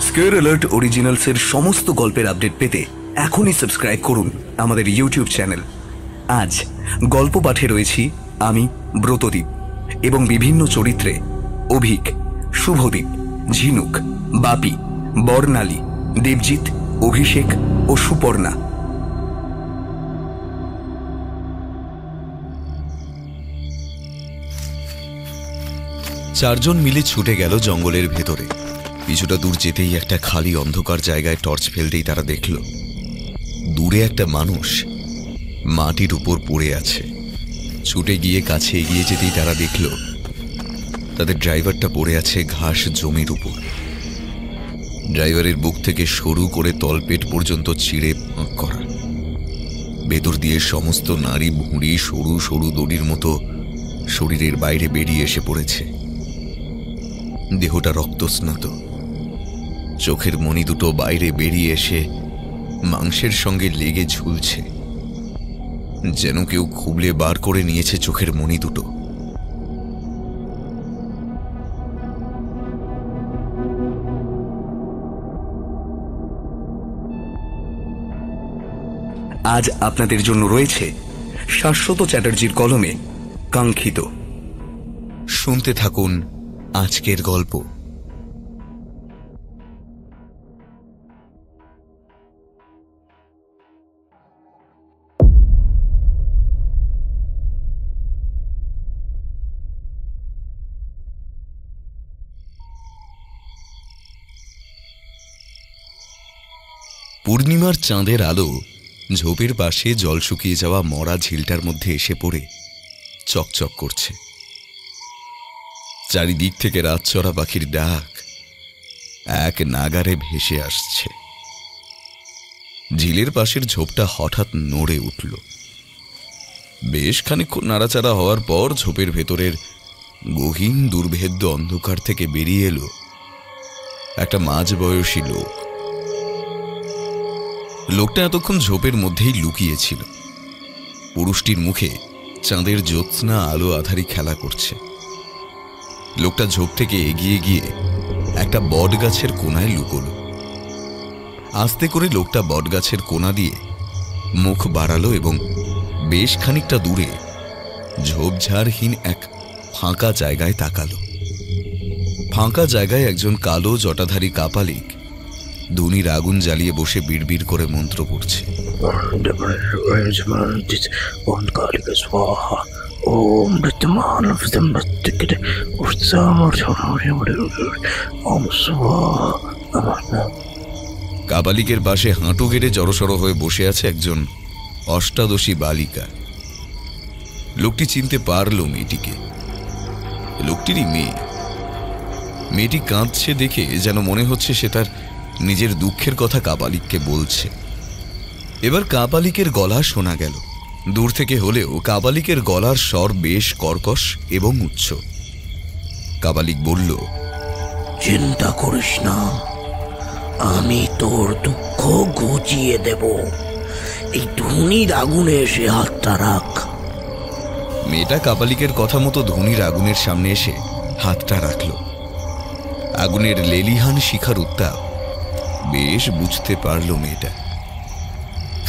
Square alert অরিজিনালসের সমস্ত গল্পের update পেতে এখনই সাবস্ক্রাইব করুন আমাদের ইউটিউব চ্যানেল। আজ গল্প পাঠে রয়েছি আমি ব্রতদীপ এবং বিভিন্ন চরিত্রে অভিক, শুভদীপ, ঝিনুক, বাপি, বর্ণালী, দেবজিৎ, অভিষেক ও সুপর্ণা। চারজন মিলে ছুটে গেল জঙ্গলের ভেতরে। কিছুটা দূর যেতেই একটা খালি অন্ধকার জায়গায় টর্চ ফেলতেই তারা দেখল দূরে একটা মানুষ মাটির উপর পড়ে আছে। ছুটে গিয়ে কাছে এগিয়ে যেতেই তারা দেখল তাদের ড্রাইভারটা পড়ে আছে ঘাস জমির উপর। ড্রাইভারের বুক থেকে সরু করে তলপেট পর্যন্ত ছিঁড়ে ফাঁক করা, ভেতর দিয়ে সমস্ত নাড়ি ভুঁড়ি সরু সরু দড়ির মতো শরীরের বাইরে বেরিয়ে এসে পড়েছে। দেহটা রক্তস্নাত, চোখের মণি দুটো বাইরে বেরিয়ে এসে মাংসের সঙ্গে লেগে ঝুলছে, যেন কেউ খুবলে বার করে নিয়েছে চোখের মণি দুটো। আজ আপনাদের জন্য রয়েছে শাশ্বত চ্যাটার্জির কলমে কাঙ্ক্ষিত। শুনতে থাকুন আজকের গল্প। পূর্ণিমার চাঁদের আলো ঝোপের পাশে জল শুকিয়ে যাওয়া মরা ঝিলটার মধ্যে এসে পড়ে চকচক করছে। চারিদিক থেকে রাতচরা পাখির ডাক এক নাগারে ভেসে আসছে। ঝিলের পাশের ঝোপটা হঠাৎ নড়ে উঠল। বেশ খানিকক্ষণ নাড়াচাড়া হওয়ার পর ঝোপের ভেতরের গহীন দুর্ভেদ্য অন্ধকার থেকে বেরিয়ে এলো একটা মাঝবয়সী লোক। লোকটা এতক্ষণ ঝোপের মধ্যেই লুকিয়েছিল। পুরুষটির মুখে চাঁদের জ্যোৎস্না আলো আধারি খেলা করছে। লোকটা ঝোপ থেকে এগিয়ে গিয়ে একটা বট গাছের কোনায় লুকোল। আস্তে করে লোকটা বট গাছের কোনা দিয়ে মুখ বাড়ালো এবং বেশ খানিকটা দূরে ঝোপঝাড়হীন এক ফাঁকা জায়গায় তাকালো। ফাঁকা জায়গায় একজন কালো জটাধারী কাপালিক ধুনির আগুন জ্বালিয়ে বসে বিড়বিড় করে মন্ত্র পড়ছে। কাপালিকের পাশে হাঁটু গেড়ে জড়সড় হয়ে বসে আছে একজন অষ্টাদশী বালিকা। লোকটি চিনতে পারল মেয়েটিকে। লোকটিরই মেয়ে। মেয়েটি কাঁদছে দেখে যেন মনে হচ্ছে সে তার নিজের দুঃখের কথা কাপালিককে বলছে। এবার কাপালিকের গলা শোনা গেল। দূর থেকে হলেও কাপালিকের গলার স্বর বেশ কর্কশ এবং উচ্চ। কাপালিক বলল, চিন্তা করিস না, আমি তোর দুঃখ ঘুচিয়ে দেব। এই ধুনির আগুনে এসে হাতটা রাখ। মেয়েটা কাপালিকের কথা মতো ধুনির আগুনের সামনে এসে হাতটা রাখল। আগুনের লেলিহান শিখার উত্তাপ বেশ বুঝতে পারল মেয়েটা।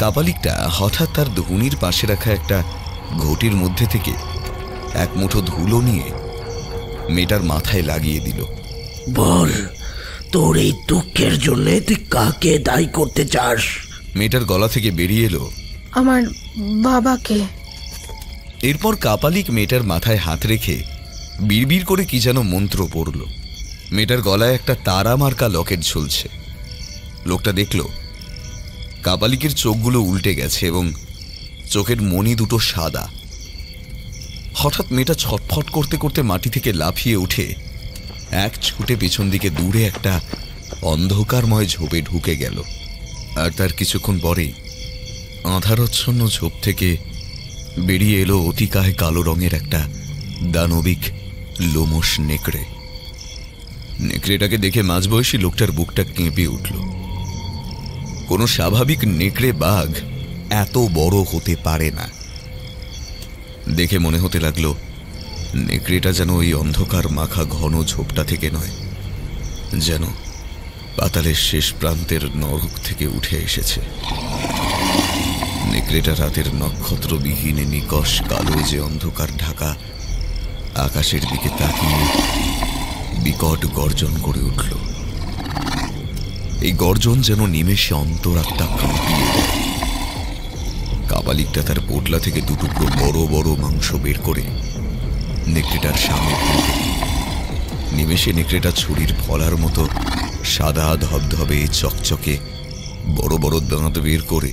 কাপালিকটা হঠাৎ তার ধুনির পাশে রাখা একটা ঘটির মধ্যে থেকে এক মুঠো ধুলো নিয়ে মেয়েটার মাথায় লাগিয়ে দিল। বল, তোর এই দুঃখের জন্য তুই কাকে দায়ী করতে চাস? মেয়েটার গলা থেকে বেরিয়ে এলো, আমার বাবাকে। এরপর কাপালিক মেয়েটার মাথায় হাত রেখে বিড়বিড় করে কি যেন মন্ত্র পড়ল। মেয়েটার গলায় একটা তারা মার্কা লকেট ঝুলছে। লোকটা দেখল কাপালিকের চোখগুলো উল্টে গেছে এবং চোখের মণি দুটো সাদা। হঠাৎ মেয়েটা ছটফট করতে করতে মাটি থেকে লাফিয়ে উঠে এক ছুটে পেছন দিকে দূরে একটা অন্ধকারময় ঝোপে ঢুকে গেল। আর তার কিছুক্ষণ পরেই আঁধারচ্ছন্ন ঝোপ থেকে বেরিয়ে এলো অতিকায় কালো রঙের একটা দানবিক লোমশ নেকড়ে। নেকড়েটাকে দেখে মাঝবয়সী লোকটার বুকটা কেঁপে উঠল। কোনো স্বাভাবিক নেকড়ে বাঘ এত বড় হতে পারে না। দেখে মনে হতে লাগলো নেকড়েটা যেন ওই অন্ধকার মাখা ঘন ঝোপটা থেকে নয়, যেন পাতালের শেষ প্রান্তের নরক থেকে উঠে এসেছে। নেকড়েটা রাতের নক্ষত্রবিহীন নিকষ কালো যে অন্ধকার ঢাকা আকাশের দিকে তাকিয়ে বিকট গর্জন করে উঠল। এই গর্জন যেন নিমেষে অন্তরাত্মা কাঁপিয়ে দেয়। কাপালিকটা তার পোটলা থেকে দুটুকরো বড় বড় মাংস বের করে নেকড়েটার সামনে ফেলতে নিমেষে নেকড়েটা ছুরির ফলার মতো সাদা ধবধবে চকচকে বড় বড় দাঁত বের করে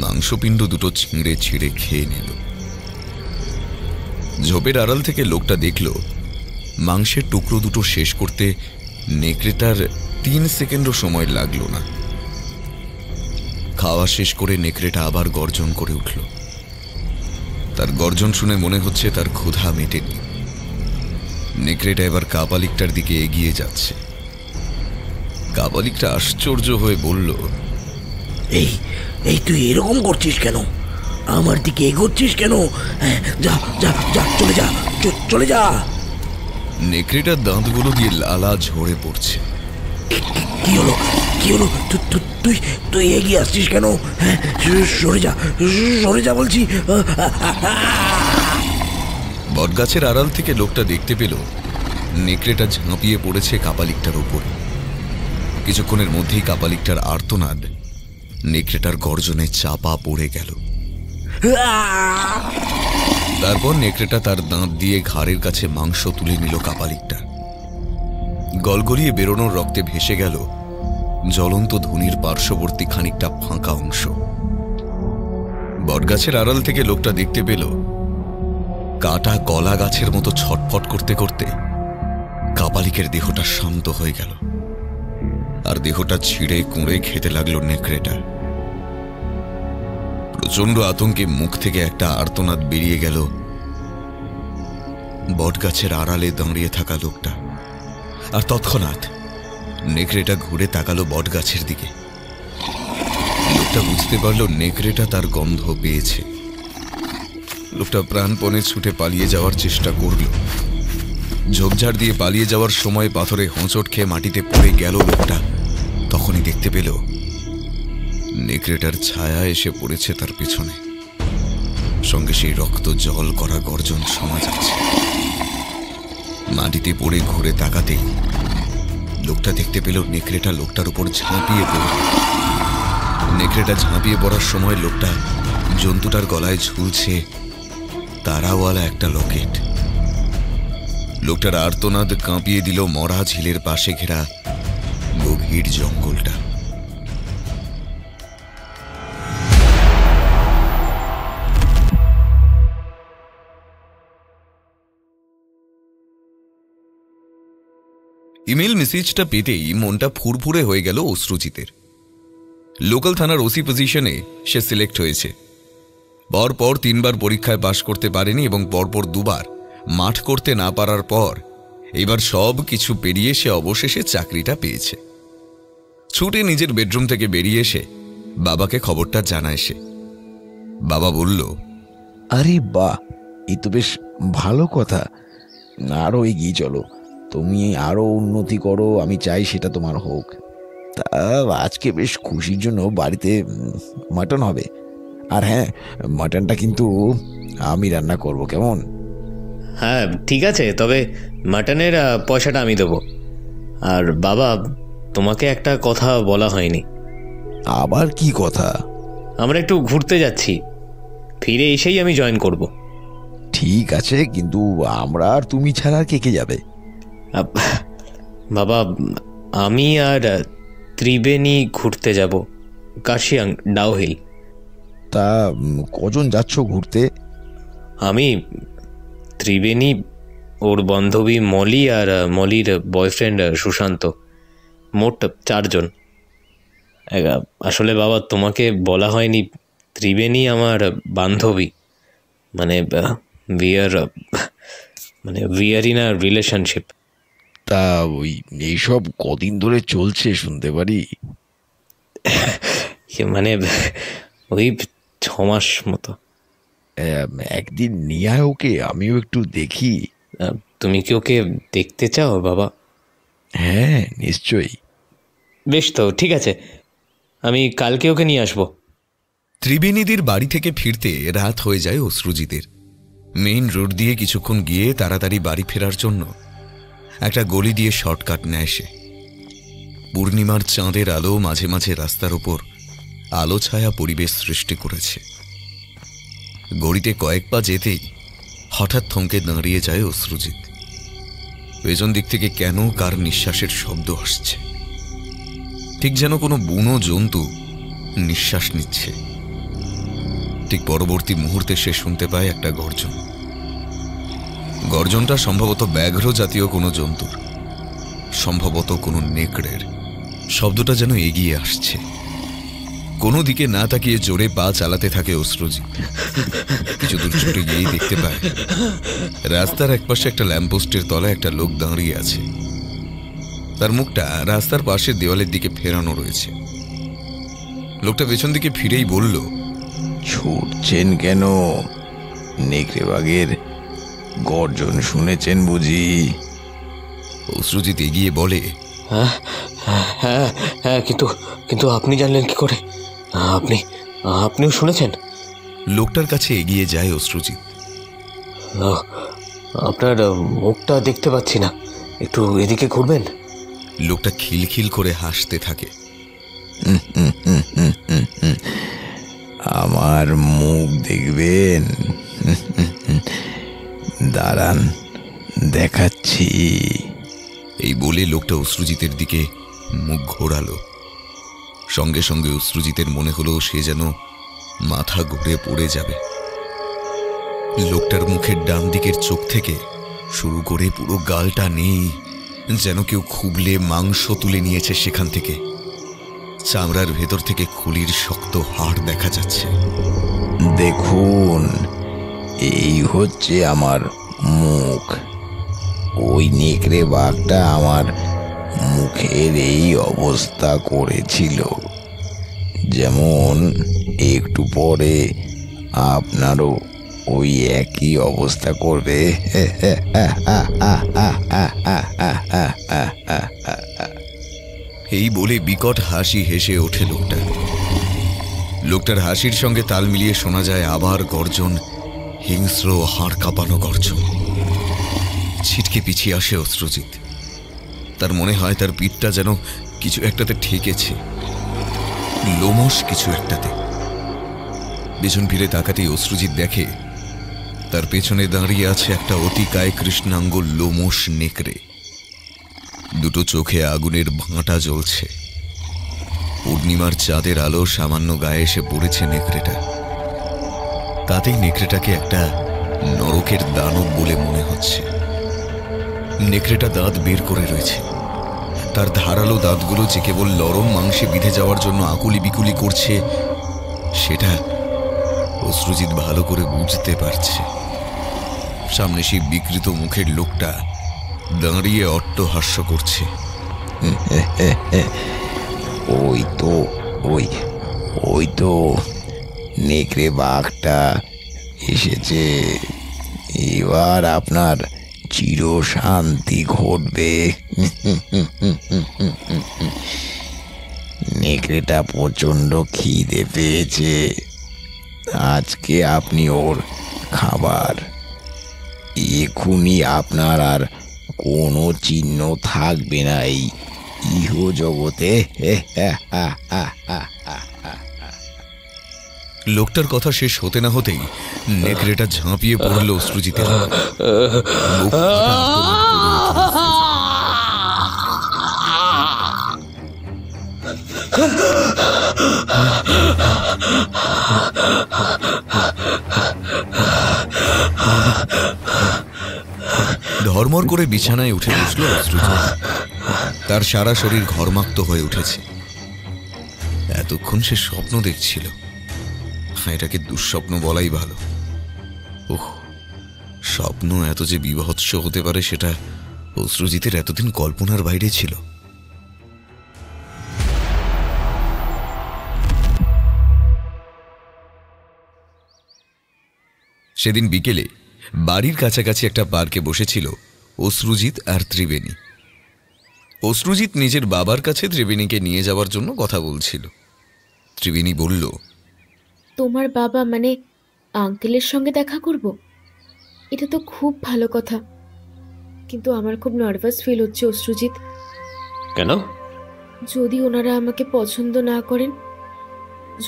মাংসপিণ্ড দুটো ছিঁড়ে ছিঁড়ে খেয়ে নিল। ঝোপের আড়াল থেকে লোকটা দেখল মাংসের টুকরো দুটো শেষ করতে নেকড়েটার 3 সেকেন্ডও সময় লাগল না। খাওয়া শেষ করে নেকড়েটা আবার গর্জন করে উঠল। তার গর্জন শুনে মনে হচ্ছে তার ক্ষুধা মেটেনি। নেকড়েটা এবার কাপালিকটার দিকে এগিয়ে যাচ্ছে। কাপালিকটা আশ্চর্য হয়ে বলল, এই এই তুই এরকম করছিস কেন? আমার দিকে এগোচ্ছিস কেন? যা যা যা, চলে যা, চলে যা। নেকড়েটার দাঁতগুলো দিয়ে লালা ঝরে পড়ছে। কি হলো? কি হলো? তুই তুই এগিয়ে আসছিস কেন? হ্যাঁ, সরে যা, সরে যা বলছি। বটগাছের আড়াল থেকে লোকটা দেখতে পেল নেকড়েটা ঝাঁপিয়ে পড়েছে কাপালিকটার উপরে। কিছুক্ষণের মধ্যেই কাপালিকটার আর্তনাদ নেকড়েটার গর্জনে চাপা পড়ে গেল। তারপর নেকড়েটা তার দাঁত দিয়ে ঘাড়ের কাছে মাংস তুলে নিল কাপালিকটা। গলগলিয়ে বেরোনোর রক্তে ভেসে গেল জ্বলন্ত ধুনির পার্শ্ববর্তী খানিকটা ফাঁকা অংশ। বটগাছের আড়াল থেকে লোকটা দেখতে পেল কাটা কলা গাছের মতো ছটফট করতে করতে কাপালিকের দেহটা শান্ত হয়ে গেল, আর দেহটা ছিঁড়ে কুঁড়ে খেতে লাগলো নেকড়েটা। প্রচন্ড আতঙ্কে মুখ থেকে একটা আর্তনাদ বেরিয়ে গেল বটগাছের আড়ালে দাঁড়িয়ে থাকা লোকটা। আর তৎক্ষণাৎ নেকড়েটা ঘুরে তাকালো বটগাছের দিকে। লোকটা বুঝতে পারল নেকড়েটা তার গন্ধ পেয়েছে। লোকটা প্রাণপণে ছুটে পালিয়ে যাওয়ার চেষ্টা করল। ঝোপঝাড় দিয়ে পালিয়ে যাওয়ার সময় পাথরে হোঁচট খেয়ে মাটিতে পড়ে গেল লোকটা। তখনই দেখতে পেল নেকড়েটার ছায়া এসে পড়েছে তার পেছনে। সঙ্গে সেই রক্ত জল করা গর্জন শোনা যাচ্ছে। মাটিতে পড়ে ঘুরে তাকাতেই লোকটা দেখতে পেল নেকড়েটা লোকটার উপর ঝাঁপিয়ে পড়ল। নেকড়েটা ঝাঁপিয়ে পড়ার সময় লোকটা জন্তুটার গলায় ঝুলছে তারাওয়ালা একটা লকেট। লোকটার আর্তনাদ কাঁপিয়ে দিল মরা ঝিলের পাশে ঘেরা গভীর জঙ্গলটা। ইমেল মেসেজটা পেতেই মনটা ফুরফুরে হয়ে গেল অশ্রুজিতের। লোকাল থানার ওসি পজিশনে সে সিলেক্ট হয়েছে। পরপর 3 বার পরীক্ষায় পাশ করতে পারেনি এবং পরপর 2 বার মাঠ করতে না পারার পর এবার সব কিছু পেরিয়ে সে অবশেষে চাকরিটা পেয়েছে। ছুটে নিজের বেডরুম থেকে বেরিয়ে এসে বাবাকে খবরটা জানায় সে। বাবা বলল, আরে বাহ, এই তো বেশ ভালো কথা। আরও এগিয়ে চলো, তুমি আরও উন্নতি করো, আমি চাই সেটা তোমার হোক। তা আজকে বেশ খুশির জন্য বাড়িতে মাটন হবে। আর হ্যাঁ, মাটনটা কিন্তু আমি রান্না করব, কেমন? হ্যাঁ ঠিক আছে, তবে মাটনের পয়সাটা আমি দেবো। আর বাবা, তোমাকে একটা কথা বলা হয়নি। আবার কি কথা? আমরা একটু ঘুরতে যাচ্ছি, ফিরে এসেই আমি জয়েন করব। ঠিক আছে, কিন্তু আমরা আর তুমি ছাড়া আর কে কে যাবে? বাবা, আমি আর ত্রিবেণী ঘুরতে যাব, কাশিয়াং ডাউহিল। তা কজন যাচ্ছ ঘুরতে? আমি, ত্রিবেণী, ওর বান্ধবী মলি আর মলির বয়ফ্রেন্ড সুশান্ত, মোট 4 জন। আসলে বাবা, তোমাকে বলা হয়নি, ত্রিবেণী আমার বান্ধবী, মানে we are in a relationship. তা এইসব কদিন ধরে চলছে শুনতে পারি? মানে ওই 6 মাস মতো। একদিন নিয়ে আয় ওকে, আমিও একটু দেখি। তুমি কি ওকে দেখতে চাও বাবা? হ্যাঁ নিশ্চয়ই। বেশ, তো ঠিক আছে, আমি কালকে ওকে নিয়ে আসবো। ত্রিবেণীদের বাড়ি থেকে ফিরতে রাত হয়ে যায় অশ্রুজিতের। মেইন রোড দিয়ে কিছুক্ষণ গিয়ে তাড়াতাড়ি বাড়ি ফেরার জন্য একটা গলি দিয়ে শর্টকাট নেয় সে। পূর্ণিমার চাঁদের আলো মাঝে মাঝে রাস্তার উপর আলো ছায়া পরিবেশ সৃষ্টি করেছে। গড়িতে কয়েক পা যেতেই হঠাৎ থমকে দাঁড়িয়ে যায় অশ্রুজিৎ। পেছন দিক থেকে কেন কার নিঃশ্বাসের শব্দ আসছে, ঠিক যেন কোনো বুনো জন্তু নিঃশ্বাস নিচ্ছে। ঠিক পরবর্তী মুহূর্তে সে শুনতে পায় একটা গর্জন। গর্জনটা সম্ভবত ব্যাঘ্র জাতীয় কোনো জন্তুর, সম্ভবত কোনো নেকড়ের। শব্দটা যেন এগিয়ে আসছে। কোনো দিকে না তাকিয়ে জোরে পা চালাতে থাকে অশ্রুজিৎ। কিছু দূর ছুটে গিয়েই দেখতে পায় রাস্তার একপাশে একটা ল্যাম্পপোস্টের তলায় একটা লোক দাঁড়িয়ে আছে। তার মুখটা রাস্তার পাশের দেওয়ালের দিকে ফেরানো রয়েছে। লোকটা পেছন দিকে ফিরেই বলল, ছুটছেন কেন? নেকড়ে বাঘের গর্জন শুনেছেন বুঝি? অশ্রুজিৎ এগিয়ে বলে, হ্যাঁ হ্যাঁ হ্যাঁ, কিন্তু কিন্তু আপনি জানলেন কি করে? আপনিও শুনেছেন? লোকটার কাছে এগিয়ে যায় অশ্রুজিৎ। আপনার মুখটা দেখতে পাচ্ছি না, একটু এদিকে ঘুরবেন? লোকটা খিলখিল করে হাসতে থাকে। আমার মুখ দেখবেন? দাঁড়ান, দেখাচ্ছি। এই বলে লোকটা অশ্রুজিতের দিকে মুখ ঘোরালো। সঙ্গে সঙ্গে অশ্রুজিতের মনে হলো সে যেন মাথা ঘুরে পড়ে যাবে। লোকটার মুখের ডান দিকের চোখ থেকে শুরু করে পুরো গালটা নেই, যেন কেউ খুবলে মাংস তুলে নিয়েছে সেখান থেকে। চামড়ার ভেতর থেকে খুলির শক্ত হাড় দেখা যাচ্ছে। দেখুন, এই হচ্ছে আমার মুখ। ওই নেকড়ে বাঘটা আমার মুখের এই অবস্থা করেছিল, যেমন একটু পরে আপনারও ওই একই অবস্থা করবে। এই বলে বিকট হাসি হেসে ওঠে লোকটা। লোকটার হাসির সঙ্গে তাল মিলিয়ে শোনা যায় আবার গর্জন, হিংস্র হাড় কাঁপানো গর্জন। ছিটকে পিছিয়ে আসে অশ্রুজিৎ। তার মনে হয় তার পিঠটা যেন কিছু একটাতে ঠেকেছে, লোমশ কিছু একটাতে। পেছন ফিরে তাকাতেই অশ্রুজিৎ দেখে তার পেছনে দাঁড়িয়ে আছে একটা অতিকায় কৃষ্ণাঙ্গ লোমশ নেকড়ে। দুটো চোখে আগুনের ভাঁটা জ্বলছে। পূর্ণিমার চাঁদের আলো সামান্য গায়ে এসে পড়েছে নেকড়েটা। তাতেই নেকড়েটাকে একটা নরকের দানব বলে মনে হচ্ছে। নেকড়েটা দাঁত বের করে রয়েছে। তার ধারালো দাঁতগুলো যে কেবল নরম মাংসে বিঁধে যাওয়ার জন্য আকুলি বিকুলি করছে, সেটা অশ্রুজিৎ ভালো করে বুঝতে পারছে। সামনে সেই বিকৃত মুখের লোকটা দাঁড়িয়ে অট্টহাস্য করছে। ওই তো নেকড়ে বাঘটা এসেছে। এবার আপনার চিরশান্তি ঘটবে। নেকড়েটা প্রচণ্ড খিদে পেয়েছে। আজকে আপনি ওর খাবার। এখুনি আপনার আর কোনো চিহ্ন থাকবে না এই ইহজগতে। লোকটার কথা শেষ হতে না হতেই নেকড়েটা ঝাঁপিয়ে পড়ল অশ্রুজিতের। ধর্মর করে বিছানায় উঠে বসল অশ্রুজিৎ। তার সারা শরীর ঘর্মাক্ত হয়ে উঠেছে। এতক্ষণ সে স্বপ্ন দেখছিল। এটাকে দুঃস্বপ্ন বলাই ভালো। ওহ, স্বপ্ন এত যে বিভৎস হতে পারে সেটা অশ্রুজিতের এতদিন কল্পনার বাইরে ছিল। সেদিন বিকেলে বাড়ির কাছাকাছি একটা পার্কে বসেছিল অশ্রুজিৎ আর ত্রিবেণী। অশ্রুজিৎ নিজের বাবার কাছে ত্রিবেণীকে নিয়ে যাওয়ার জন্য কথা বলছিল। ত্রিবেণী বলল, তোমার বাবা মানে আঙ্কেলের সঙ্গে দেখা করব? এটা তো খুব ভালো কথা, কিন্তু আমার খুব নার্ভাস ফিল হচ্ছে অশ্রুজিৎ। কেন? যদি ওনারা আমাকে পছন্দ না করেন,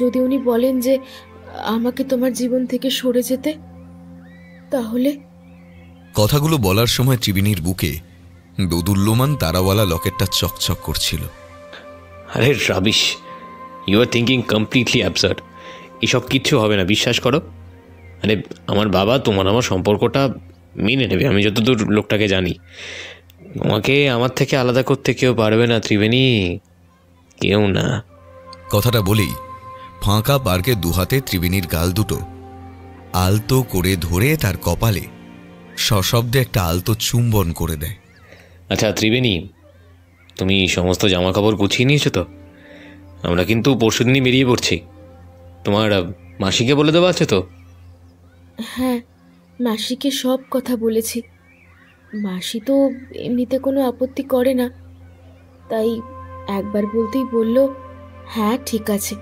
যদি উনি বলেন যে আমাকে তোমার জীবন থেকে সরে যেতে, তাহলে? কথাগুলো বলার সময় ত্রিবেণীর বুকে দোদুল্যমান তারাওয়ালা লকেটটা চকচক করছিল। আরে rubbish, you are thinking completely absurd. এসব কিচ্ছু হবে না, বিশ্বাস করো। আরে আমার বাবা তোমার আমার সম্পর্কটা মেনে নেবে, আমি যতদূর লোকটাকে জানি। তোমাকে আমার থেকে আলাদা করতে কেউ পারবে না ত্রিবেণী, কেউ না। কথাটা বলেই ফাঁকা পার্কে দুহাতে ত্রিবেণীর গাল দুটো আলতো করে ধরে তার কপালে সশব্দে একটা আলতো চুম্বন করে দেয়। আচ্ছা ত্রিবেণী, তুমি সমস্ত জামা কাপড় গুছিয়ে নিয়েছো তো? আমরা কিন্তু পরশুদিনই বেরিয়ে পড়ছি। তোমার মাসিকে বলে দেওয়া আছে তো? হ্যাঁ, মাসিকে সব কথা বলেছি। মাসি তো এমনিতে কোনো আপত্তি করে না, তাই একবার বলতেই বলল হ্যাঁ ঠিক আছে।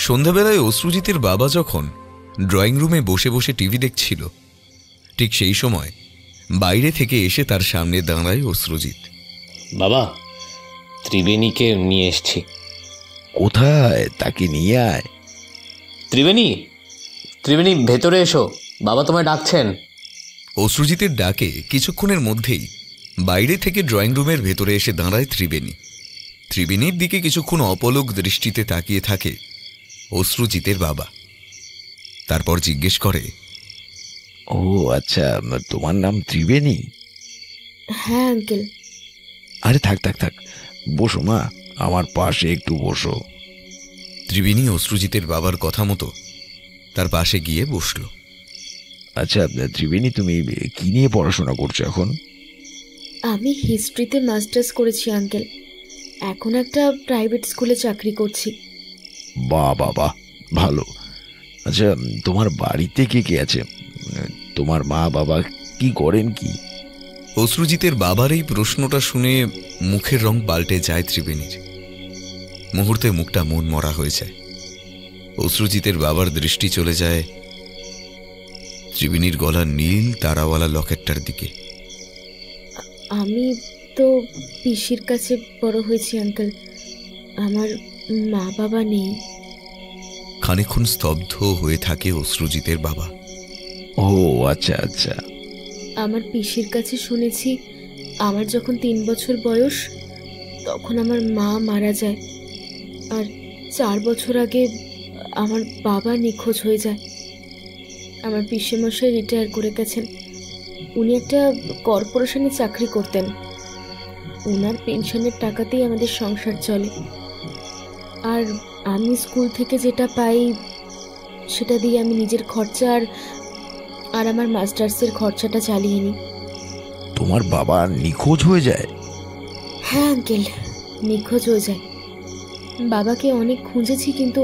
সন্ধ্যাবেলায় অশ্রুজিতের বাবা যখন ড্রয়িং রুমে বসে বসে টিভি দেখছিল, ঠিক সেই সময় বাইরে থেকে এসে তার সামনে দাঁড়ায় অশ্রুজিৎ। বাবা, ত্রিবেণীকে নিয়ে এসছি। কোথায়? তাকে নিয়ে আয়। ত্রিবেণী, ত্রিবেণী ভেতরে এসো, বাবা তোমায় ডাকছেন। অশ্রুজিতের ডাকে কিছুক্ষণের মধ্যেই বাইরে থেকে ড্রয়িং রুমের ভেতরে এসে দাঁড়ায় ত্রিবেণী। ত্রিবেণীর দিকে কিছুক্ষণ অপলক দৃষ্টিতে তাকিয়ে থাকে অশ্রুজিতের বাবা। তারপর জিজ্ঞেস করে, ও আচ্ছা, তোমার নাম ত্রিবেণী? হ্যাঁ আঙ্কেল। আরে থাক থাক থাক, বসো মা, আমার পাশে একটু বসো। ত্রিবেণী অশ্রুজিতের বাবার কথা মতো তার পাশে গিয়ে বসল। আচ্ছা ত্রিবেণী, তুমি কি নিয়ে পড়াশোনা করছো এখন? আমি হিস্ট্রিতে মাস্টার্স করেছি আঙ্কেল, এখন একটা প্রাইভেট স্কুলে চাকরি করছি। বাহ বাহ বাহ, ভালো। আচ্ছা, তোমার বাড়িতে কে কে আছে? তোমার মা বাবা কি করেন কি? অশ্রুজিতের বাবার এই প্রশ্নটা শুনে মুখের রং পাল্টে যায় ত্রিবেণীর। মুহূর্তে মুখটা মন মরা হয়ে যায়। অশ্রুজিতের বাবার দৃষ্টি চলে যায় ত্রিবেণীর গলার নীল তারাওয়ালা লকেটটার দিকে। আমি তো পিসির কাছে বড় হয়েছি আঙ্কেল, আমার মা বাবা নেই। খানিকক্ষণ স্তব্ধ হয়ে থাকে অশ্রুজিতের বাবা। ও আচ্ছা আচ্ছা। আমার পিসির কাছে শুনেছি আমার যখন 3 বছর বয়স তখন আমার মা মারা যায়, আর 4 বছর আগে আমার বাবা নিখোঁজ হয়ে যায়। আমার পিসেমশাই রিটায়ার করে গেছেন। উনি একটা কর্পোরেশনে চাকরি করতেন। ওনার পেনশনের টাকাতেই আমাদের সংসার চলে, আর আমি স্কুল থেকে যেটা পাই সেটা দিয়ে আমি নিজের খরচা আর আমার মাস্টার্সের খরচাটা চালিয়ে নিই। তোমার বাবা নিখোঁজ হয়ে যায়? হ্যাঁ আঙ্কেল, নিখোঁজ হয়ে যায়। বাবাকে অনেক খুঁজেছি কিন্তু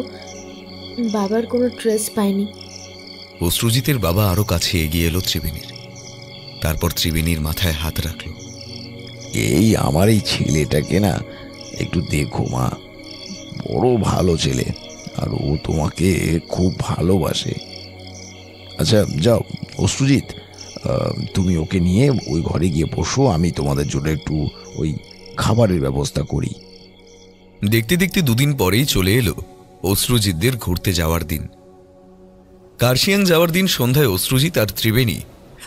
বাবার কোনো ট্রেস পাইনি। অশ্রুজিতের বাবা আরো কাছে এগিয়ে এলো ত্রিবেণীর। তারপর ত্রিবেণীর মাথায় হাত রাখল। এই আমার এই ছেলেটাকে না একটু দেখো মা, বড় ভালো ছেলে, আর ও তোমাকে খুব ভালোবাসে। আচ্ছা যাও অশ্রুজিৎ, তুমি ওকে নিয়ে ওই ঘরে গিয়ে বসো, আমি তোমাদের জন্য একটু ওই খাবারের ব্যবস্থা করি। দেখতে দেখতে দুদিন পরেই চলে এলো অশ্রুজিৎদের ঘুরতে যাওয়ার দিন। কার্শিয়াং যাওয়ার দিন সন্ধ্যায় অশ্রুজিৎ আর ত্রিবেণী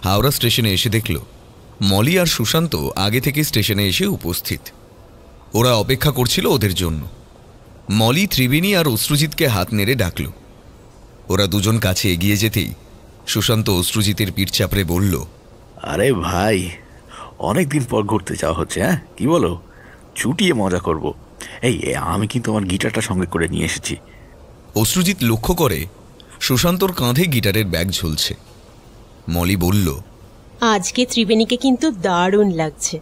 হাওড়া স্টেশনে এসে দেখল মলি আর সুশান্ত আগে থেকে স্টেশনে এসে উপস্থিত। ওরা অপেক্ষা করছিল ওদের জন্য। মলি ত্রিবেণী আর অশ্রুজিৎকে হাত নেড়ে ডাকল। ওরা দুজন কাছে এগিয়ে যেতেই সুশান্ত অশ্রুজিতের পিঠ চাপড়ে বলল, আরে ভাই, অনেক দিন পর ঘুরতে যাওয়া হচ্ছে, হ্যাঁ কি বলো? চুটিয়ে মজা করব। এই আমি কিন্তু আমার গিটারটা সঙ্গে করে নিয়ে এসেছি। অশ্রুজিৎ লক্ষ্য করে সুশান্তর কাঁধে গিটারের ব্যাগ ঝুলছে। মলি বলল, আজকে ত্রিবেণীকে কিন্তু দারুণ লাগছে,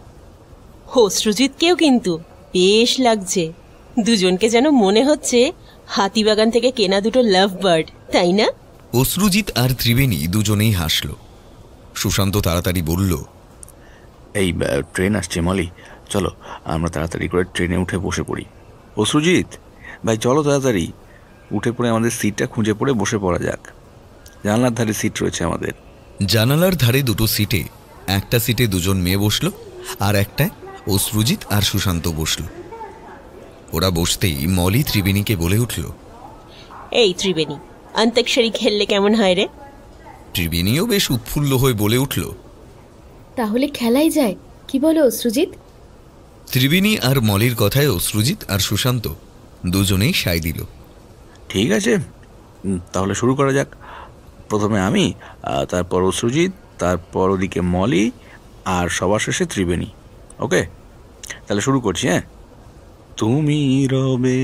অশ্রুজিৎকেও কিন্তু বেশ লাগছে। দুজনকে যেন মনে হচ্ছে হাতিবাগান থেকে কেনা দুটো লাভ বার্ড, তাই না? অশ্রুজিৎ আর ত্রিবেণী দুজনেই হাসল। সুশান্ত তাড়াতাড়ি বলল, এই ট্রেন আসছে মলি, চলো আমরা তাড়াতাড়ি করে ট্রেনে উঠে বসে পড়ি। ও সুজিত ভাই, চলো তাড়াতাড়ি উঠে পড়ে আমাদের সিটটা খুঁজে পড়ে বসে পড়া যাক। জানলার ধারে সিট রয়েছে আমাদের। জানালার ধারে দুটো সিটে, একটা সিটে দুজন মেয়ে বসলো, আর একটায় অশ্রুজিৎ আর সুশান্ত বসল। ওরা বসতেই মলি ত্রিবেণীকে বলে উঠল, এই ত্রিবেণী, অন্তাক্ষরী খেললে কেমন হয় রে? ত্রিবেণীও বেশ উৎফুল্ল হয়ে বলে উঠল, তাহলে খেলাই যায়, কি বলো অশ্রুজিৎ? ত্রিবেণী আর মলির কথায় অশ্রুজিৎ আর সুশান্ত দুজনেই সায় দিল। ঠিক আছে, তাহলে শুরু করা যাক। প্রথমে আমি, তারপর অশ্রুজিৎ, তারপর ওদিকে মলি, আর সবার শেষে ত্রিবেণী। ওকে, তাহলে শুরু করছি। হ্যাঁ, তুমি রবে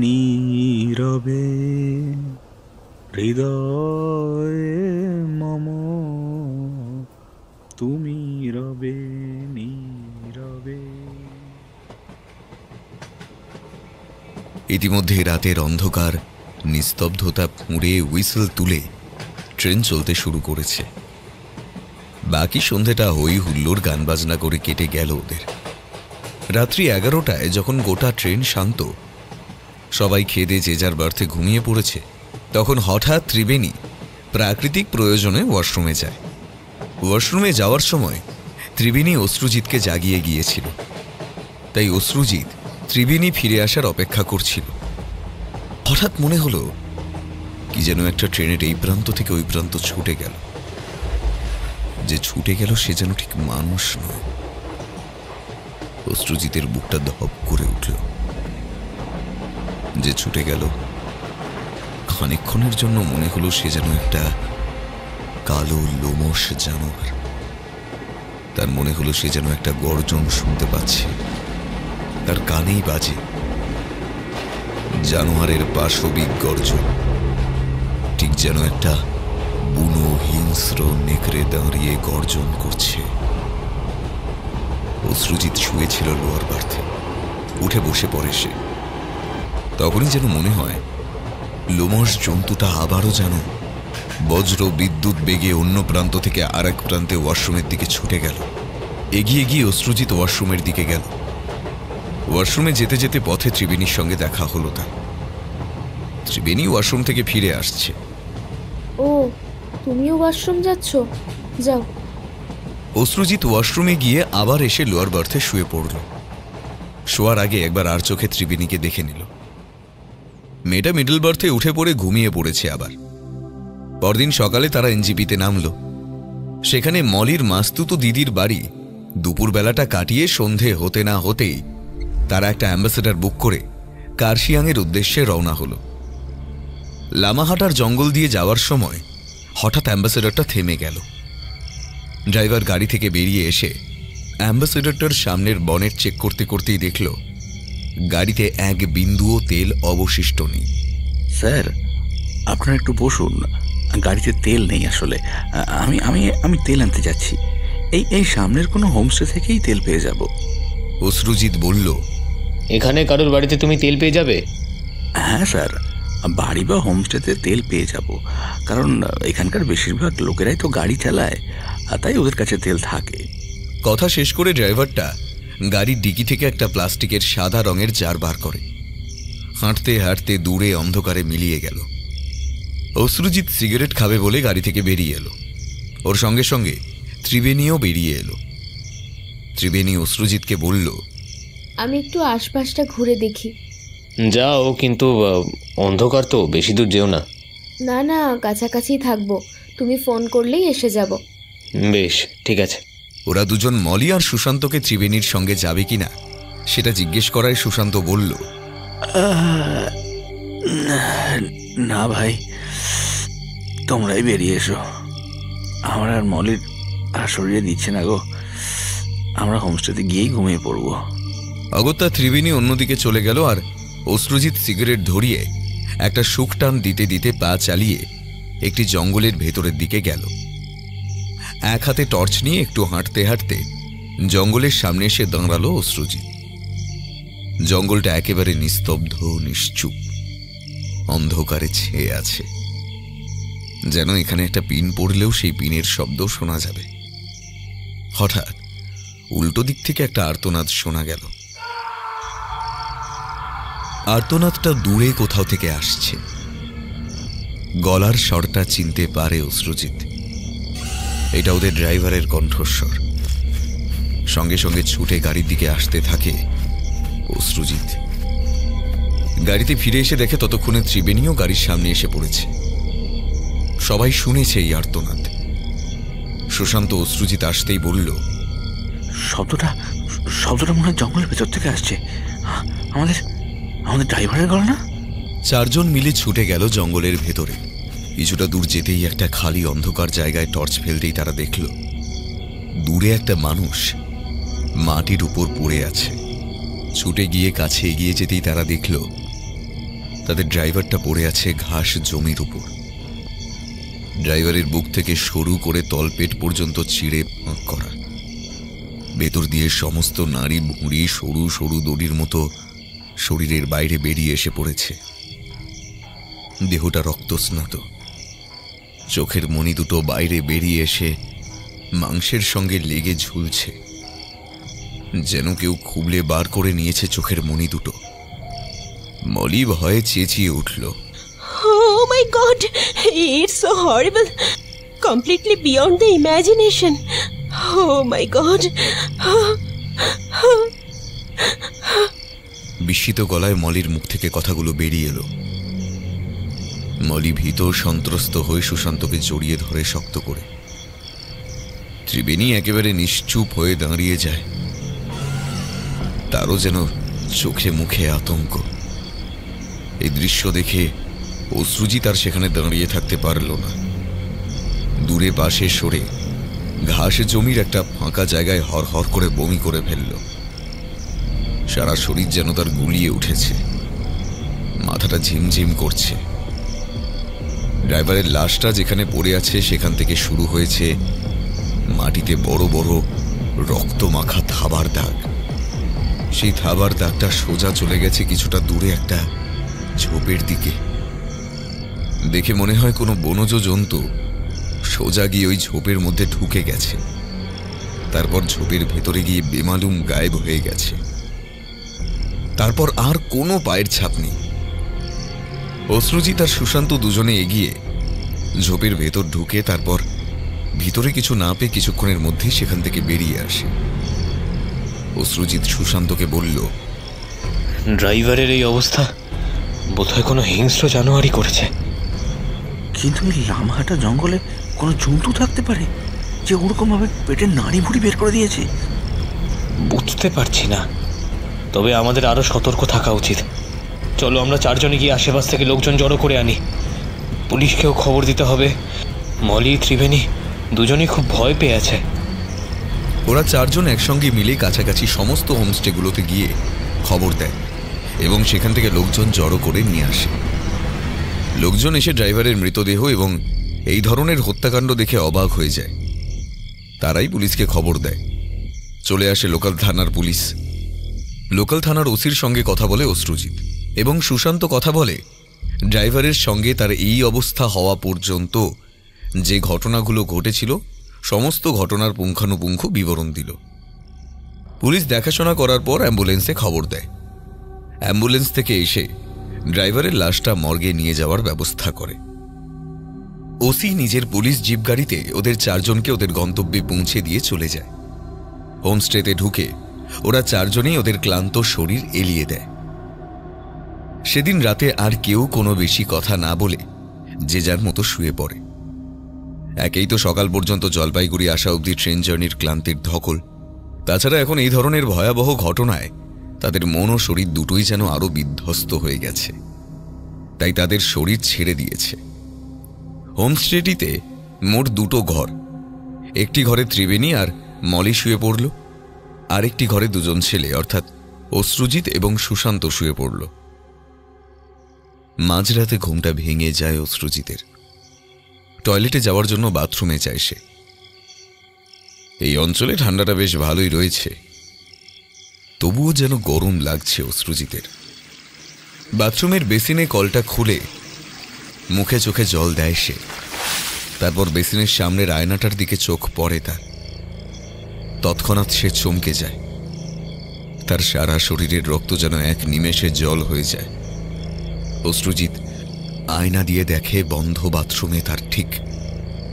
নীরবে হৃদয়ে মম, তুমি রবে নীরবে। ইতিমধ্যে রাতের অন্ধকার নিস্তব্ধতা ফুঁড়ে হুইসেল তুলে ট্রেন চলতে শুরু করেছে। বাকি সন্ধেটা হই হুল্লোড় গান বাজনা করে কেটে গেল ওদের। রাত্রি 11টায় যখন গোটা ট্রেন শান্ত, সবাই খেদে যে যার বার্থে ঘুমিয়ে পড়েছে, তখন হঠাৎ ত্রিবেণী প্রাকৃতিক প্রয়োজনে ওয়াশরুমে যায়। ওয়াশরুমে যাওয়ার সময় ত্রিবেণী অশ্রুজিৎকে জাগিয়ে গিয়েছিল, তাই অশ্রুজিৎ ত্রিবেণী ফিরে আসার অপেক্ষা করছিল। হঠাৎ মনে হলো কি যেন একটা ট্রেনের এই প্রান্ত থেকে ওই প্রান্ত ছুটে গেল। যে ছুটে গেল সে যেন ঠিক মানুষ নয়। অশ্রুজিতের বুকটা ধপ করে উঠল। যে ছুটে গেল, খানিকক্ষণের জন্য মনে হলো সে যেন একটা কালো লোমশ জানোয়ার। তার মনে হলো সে যেন একটা গর্জন শুনতে পাচ্ছে, তার কানেই বাজে। জানোয়ারের পাশবিক গর্জন, ঠিক যেন একটা বুনো হিংস্র নেকড়ে দাঁড়িয়ে গর্জন করছে। অশ্রুজিৎ শুয়েছিল লোয়ার বার্থে, উঠে বসে পড়ে সে। তখনই যেন মনে হয় লোমশ জন্তুটা আবারও যেন বজ্র বিদ্যুৎ বেগে অন্য প্রান্ত থেকে আর এক প্রান্তে ওয়াশরুমের দিকে ছুটে গেল। এগিয়ে গিয়ে অশ্রুজিৎ ওয়াশরুমের দিকে গেল। ওয়াশরুমে যেতে যেতে পথে ত্রিবেণীর সঙ্গে দেখা হলো তার। ত্রিবেণী ওয়াশরুম থেকে ফিরে আসছে। ও, তুমিও ওয়াশরুম যাচ্ছ? যাও। অশ্রুজিৎ ওয়াশরুমে গিয়ে আবার এসে লোয়ার বার্থে শুয়ে পড়ল। শোয়ার আগে একবার আর চোখে ত্রিবেণীকে দেখে নিল। মেয়েটা মিডল বার্থে উঠে পড়ে ঘুমিয়ে পড়েছে আবার। পরদিন সকালে তারা এনজিপিতে নামল। সেখানে মলির মাস্তুতো দিদির বাড়ি দুপুরবেলাটা কাটিয়ে সন্ধে হতে না হতেই তারা একটা অ্যাম্বাসেডার বুক করে কার্শিয়াংয়ের উদ্দেশ্যে রওনা হলো। লামাহাটার জঙ্গল দিয়ে যাওয়ার সময় হঠাৎ অ্যাম্বাসেডারটা থেমে গেল। ড্রাইভার গাড়ি থেকে বেরিয়ে এসে অ্যাম্বাসেডারটার সামনের বনেট চেক করতে করতেই দেখল গাড়িতে এক বিন্দুও তেল অবশিষ্ট নেই। স্যার, আপনারা একটু বসুন, গাড়িতে তেল নেই আসলে। আমি আমি আমি তেল আনতে যাচ্ছি। এই সামনের কোনো হোমস্টে থেকেই তেল পেয়ে যাব। অশ্রুজিৎ বলল, এখানে কারোর বাড়িতে তুমি তেল পেয়ে যাবে? হ্যাঁ স্যার, বাড়ি বা হোমস্টেতে তেল পেয়ে যাব, কারণ এখানকার বেশিরভাগ লোকেরাই তো গাড়ি চালায়, তাই ওদের কাছে তেল থাকে। কথা শেষ করে ড্রাইভারটা গাড়ির ডিকি থেকে একটা প্লাস্টিকের সাদা রঙের জার বার করে। হাঁটতে হাঁটতে দূরে অন্ধকারে মিলিয়ে গেল। অশ্রুজিৎ সিগারেট খাবে বলে গাড়ি থেকে বেরিয়ে এলো। ওর সঙ্গে সঙ্গে ত্রিবেণীও বেরিয়ে এলো। ত্রিবেণী অশ্রুজিৎকে বলল, আমি একটু আশপাশটা ঘুরে দেখি। যাও, কিন্তু অন্ধকার তো, বেশি দূর যেও না। না না, কাছাকাছি থাকবো, তুমি ফোন করলেই এসে যাব। বেশ, ঠিক আছে। ওরা দুজন মলি আর সুশান্তকে ত্রিবেণীর সঙ্গে যাবে কিনা সেটা জিজ্ঞেস করায় সুশান্ত বলল, না ভাই, তোমরাই বেরিয়ে এসো। আমার আর মলির আর শরীরে দিচ্ছে না গো, আমরা হোমস্টেতে গিয়েই ঘুমিয়ে পড়বো। অগত্যা ত্রিবেণী অন্যদিকে চলে গেল আর অশ্রুজিৎ সিগারেট ধরিয়ে একটা শুক টান দিতে দিতে পা চালিয়ে একটি জঙ্গলের ভেতরের দিকে গেল। এক হাতে টর্চ নিয়ে একটু হাঁটতে হাঁটতে জঙ্গলের সামনে এসে দাঁড়ালো অশ্রুজিৎ। জঙ্গলটা একেবারে নিস্তব্ধ, নিশ্চুপ, অন্ধকারে ছেয়ে আছে। যেন এখানে একটা পিন পড়লেও সেই পিনের শব্দ শোনা যাবে। হঠাৎ উল্টো দিক থেকে একটা আর্তনাদ শোনা গেল। আর্তনাদটা দূরে কোথাও থেকে আসছে। গলার স্বরটা চিনতে পারে অশ্রুজিৎ। এটা ওদের ড্রাইভারের কণ্ঠস্বর। সঙ্গে সঙ্গে ছুটে গাড়ির দিকে আসতে থাকে অশ্রুজিৎ। গাড়িতে ফিরে এসে দেখে ততক্ষণে ত্রিবেণীও গাড়ির সামনে এসে পড়েছে। সবাই শুনেছে এই আর্তনাদ। সুশান্ত অশ্রুজিৎ আসতেই বলল, শব্দটা মনে হয় জঙ্গলের ভেতর থেকে আসছে। আমাদের ড্রাইভারের গলা না? চারজন মিলে ছুটে গেল জঙ্গলের ভেতরে। কিছুটা দূর যেতেই একটা খালি অন্ধকার জায়গায় টর্চ ফেলতেই তারা দেখল দূরে একটা মানুষ মাটির উপর পড়ে আছে। ছুটে গিয়ে কাছে এগিয়ে যেতেই তারা দেখল তাদের ড্রাইভারটা পড়ে আছে ঘাস জমির উপর। ড্রাইভারের বুক থেকে সরু করে তলপেট পর্যন্ত ছিঁড়ে ফাঁক করা। ভেতর দিয়ে সমস্ত নাড়ি ভুঁড়ি সরু সরু দড়ির মতো শরীরের বাইরে বেরিয়ে এসে পড়েছে। দেহটা রক্তস্নাত। চোখের মণি দুটো বাইরে বেরিয়ে এসে মাংসের সঙ্গে লেগে ঝুলছে, যেন কেউ খুবলে বার করে নিয়েছে চোখের মণি দুটো। মলি ভয়ে চেঁচিয়ে উঠল, Oh my God! It's so horrible. Completely beyond the imagination. Oh my God! বিস্মিত গলায় মলির মুখ থেকে কথাগুলো বেরিয়ে এলো। মলি ভীত সন্ত্রস্ত হয়ে সুশান্তকে জড়িয়ে ধরে শক্ত করে। ত্রিবেণী একেবারে নিশ্চুপ হয়ে দাঁড়িয়ে যায়। তারও যেন চোখে মুখে আতঙ্ক। এই দৃশ্য দেখে অশ্রুজিৎ আর সেখানে দাঁড়িয়ে থাকতে পারল না। দূরে পাশে সরে ঘাস জমির একটা ফাঁকা জায়গায় হরহর করে বমি করে ফেলল। সারা শরীর যেন তার গুলিয়ে উঠেছে, মাথাটা ঝিমঝিম করছে। ড্রাইভারের লাশটা যেখানে পড়ে আছে সেখান থেকে শুরু হয়েছে মাটিতে বড় বড় রক্ত মাখা থাবার দাগ। সেই থাবার দাগটা সোজা চলে গেছে কিছুটা দূরে একটা ঝোপের দিকে। দেখে মনে হয় কোনো বনজ জন্তু সোজা গিয়ে ওই ঝোপের মধ্যে ঢুকে গেছে, তারপর ঝোপের ভেতরে গিয়ে বেমালুম গায়েব হয়ে গেছে। তারপর আর কোনো পায়ের ছাপ নেই। অশ্রুজিৎ আর সুশান্ত দুজনে এগিয়ে ঝোপের ভেতর ঢুকে তারপর ভিতরে কিছু না পেয়ে কিছুক্ষণের মধ্যেই সেখান থেকে বেরিয়ে আসে। অশ্রুজিৎ সুশান্তকে বলল, ড্রাইভারের এই অবস্থা বোধহয় কোনো হিংস্র জানোয়ারই করেছে। কিন্তু এই লামহাটা জঙ্গলে কোনো জন্তু থাকতে পারে যে ওরকমভাবে পেটের নাড়ি ভুড়ি বের করে দিয়েছে? বুঝতে পারছি না, তবে আমাদের আরো সতর্ক থাকা উচিত। চলো আমরা চারজনে গিয়ে আশেপাশ থেকে লোকজন জড়ো করে আনি। পুলিশকেও খবর দিতে হবে। মলি ত্রিবেণী দুজনেই খুব ভয় পেয়ে আছে। ওরা চারজন একসঙ্গে মিলে কাছাকাছি সমস্ত হোমস্টেগুলোতে গিয়ে খবর দেয় এবং সেখান থেকে লোকজন জড়ো করে নিয়ে আসে। লোকজন এসে ড্রাইভারের মৃতদেহ এবং এই ধরনের হত্যাকাণ্ড দেখে অবাক হয়ে যায়। তারাই পুলিশকে খবর দেয়। চলে আসে লোকাল থানার পুলিশ। লোকাল থানার ওসির সঙ্গে কথা বলে অশ্রুজিৎ এবং সুশান্ত কথা বলে ড্রাইভারের সঙ্গে তার এই অবস্থা হওয়া পর্যন্ত যে ঘটনাগুলো ঘটেছিল সমস্ত ঘটনার পুঙ্খানুপুঙ্খ বিবরণ দিল। পুলিশ দেখাশোনা করার পর অ্যাম্বুলেন্সে খবর দেয়। অ্যাম্বুলেন্স থেকে এসে ড্রাইভারের লাশটা মর্গে নিয়ে যাওয়ার ব্যবস্থা করে। ওসি নিজের পুলিশ জিপ গাড়িতে ওদের চারজনকে ওদের গন্তব্যে পৌঁছে দিয়ে চলে যায়। হোমস্টেতে ঢুকে ওরা চারজনেই ওদের ক্লান্ত শরীর এলিয়ে দেয়। সেদিন রাতে আর কেউ কোনো বেশি কথা না বলে যে যার মতো শুয়ে পড়ে। একেই তো সকাল পর্যন্ত জলপাইগুড়ি আসা অবধি ট্রেন জার্নির ক্লান্তির ধকল, তাছাড়া এখন এই ধরনের ভয়াবহ ঘটনায় তাদের মন ও শরীর দুটোই যেন আরো বিধ্বস্ত হয়ে গেছে। তাই তাদের শরীর ছেড়ে দিয়েছে। হোমস্টেটিতে মোট দুটো ঘর। একটি ঘরে ত্রিবেণী আর মলি শুয়ে পড়ল, আরেকটি ঘরে দুজন ছেলে অর্থাৎ অশ্রুজিৎ এবং সুশান্ত শুয়ে পড়ল। মাঝরাতে ঘুমটা ভেঙে যায় অশ্রুজিতের। টয়লেটে যাওয়ার জন্য বাথরুমে যায় সে। এই অঞ্চলে ঠান্ডাটা বেশ ভালোই রয়েছে, তবুও যেন গরম লাগছে অশ্রুজিতের। বাথরুমের বেসিনে কলটা খুলে মুখে চোখে জল দেয় সে। তারপর বেসিনের সামনের আয়নাটার দিকে চোখ পড়ে তার। তৎক্ষণাৎ সে চমকে যায়। তার সারা শরীরের রক্ত যেন এক নিমেষে জল হয়ে যায়। অশ্রুজিৎ আয়না দিয়ে দেখে বন্ধ বাথরুমে তার ঠিক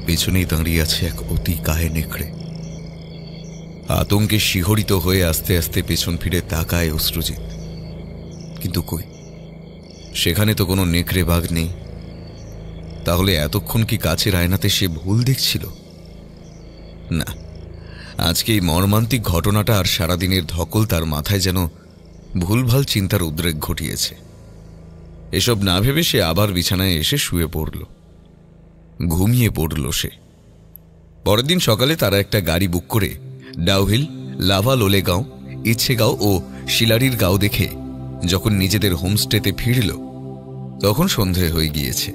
পেছনেই দাঁড়িয়ে আছে এক অতি কায়ে নেকড়ে। আতঙ্কে শিহরিত হয়ে আস্তে আস্তে পেছন ফিরে তাকায় অশ্রুজিৎ, কিন্তু কই, সেখানে তো কোনো নেকড়ে বাঘ নেই। তাহলে এতক্ষণ কি কাছের আয়নাতে সে ভুল দেখছিল? না, আজকে এই মর্মান্তিক ঘটনাটা আর সারাদিনের ধকল তার মাথায় যেন ভুলভাল চিন্তার উদ্রেক ঘটিয়েছে। এসব না ভেবে সে আবার বিছানায় এসে শুয়ে পড়ল, ঘুমিয়ে পড়ল সে। পরের দিন সকালে তারা একটা গাড়ি বুক করে ডাউহিল, লাভা লোলেগাঁও, ইচ্ছেগাঁও ও শিলারির গাঁও দেখে যখন নিজেদের হোমস্টেতে ফিরল তখন সন্ধে হয়ে গিয়েছে।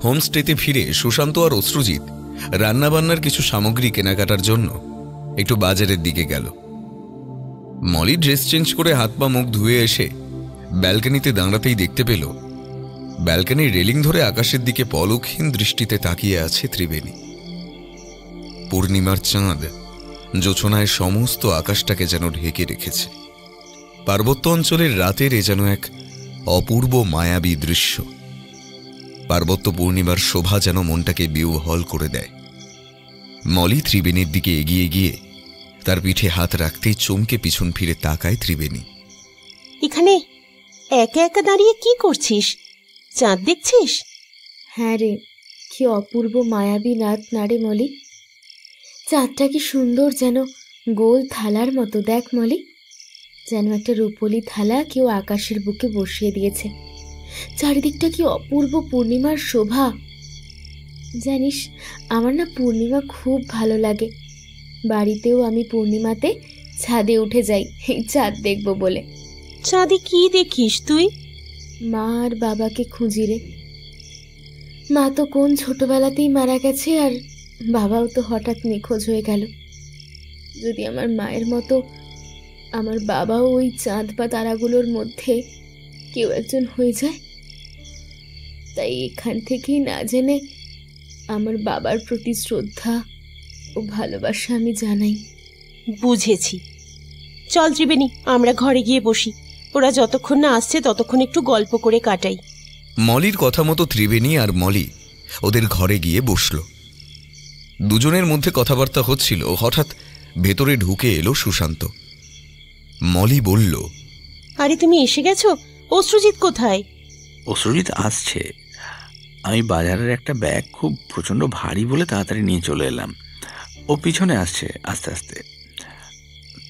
হোমস্টেতে ফিরে সুশান্ত আর অশ্রুজিৎ রান্নাবান্নার কিছু সামগ্রী কেনাকাটার জন্য একটু বাজারের দিকে গেল। মলি ড্রেস চেঞ্জ করে হাত পা মুখ ধুয়ে এসে ব্যালকনিতে দাঁড়াতেই দেখতে পেল ব্যালকনির রেলিং ধরে আকাশের দিকে পলকহীন দৃষ্টিতে তাকিয়ে আছে ত্রিবেণী। পূর্ণিমার চাঁদ জোছনায় সমস্ত আকাশটাকে যেন ঢেকে রেখেছে। পার্বত্য অঞ্চলের রাতের এ যেন এক অপূর্ব মায়াবী দৃশ্য। পার্বত্য পূর্ণিমার শোভা যেন মনটাকে বিহ্বল করে দেয়। মলি ত্রিবেণীর দিকে এগিয়ে গিয়ে তার পিঠে হাত রাখতেই চমকে পিছন ফিরে তাকায় ত্রিবেণী। এখানে একা একা দাঁড়িয়ে কি করছিস? চাঁদ দেখছিস? হ্যাঁ রে, কি অপূর্ব মায়াবী রাত না রে মলি। চাঁদটা কি সুন্দর, যেন গোল থালার মতো। দেখ মলি, যেন একটা রূপোলি থালা কেউ আকাশের বুকে বসিয়ে দিয়েছে। চারিদিকটা কি অপূর্ব পূর্ণিমার শোভা। জানিস, আমার না পূর্ণিমা খুব ভালো লাগে। বাড়িতেও আমি পূর্ণিমাতে ছাদে উঠে যাই এই চাঁদ দেখবো বলে। চাঁদে কি দেখিস তুই? মা আর বাবাকে খুঁজি রে। মা তো কোন ছোটবেলাতেই মারা গেছে, আর বাবাও তো হঠাৎ নিখোঁজ হয়ে গেল। যদি আমার মায়ের মতো আমার বাবাও ওই চাঁদ বা তারাগুলোর মধ্যে কেউ একজন হয়ে যায়, তাই এখান থেকেই না জেনে আমার বাবার প্রতি শ্রদ্ধা ও ভালোবাসা আমি জানাই। বুঝেছি। চল ত্রিবেণী, আমরা ঘরে গিয়ে বসি। ওরা যতক্ষণ না আসছে ততক্ষণ একটু গল্প করে কাটাই। মলির কথা মতো ত্রিবেণী আর মলি ওদের ঘরে গিয়ে বসল। দুজনের মধ্যে কথাবার্তা হচ্ছিল, হঠাৎ ভেতরে ঢুকে এলো সুশান্ত। মলি বলল, আরে তুমি এসে গেছো? অশ্রুজিৎ কোথায়? অশ্রুজিৎ আসছে। আমি বাজারের একটা ব্যাগ খুব প্রচণ্ড ভারী বলে তাড়াতাড়ি নিয়ে চলে এলাম। ও পিছনে আসছে আস্তে আস্তে।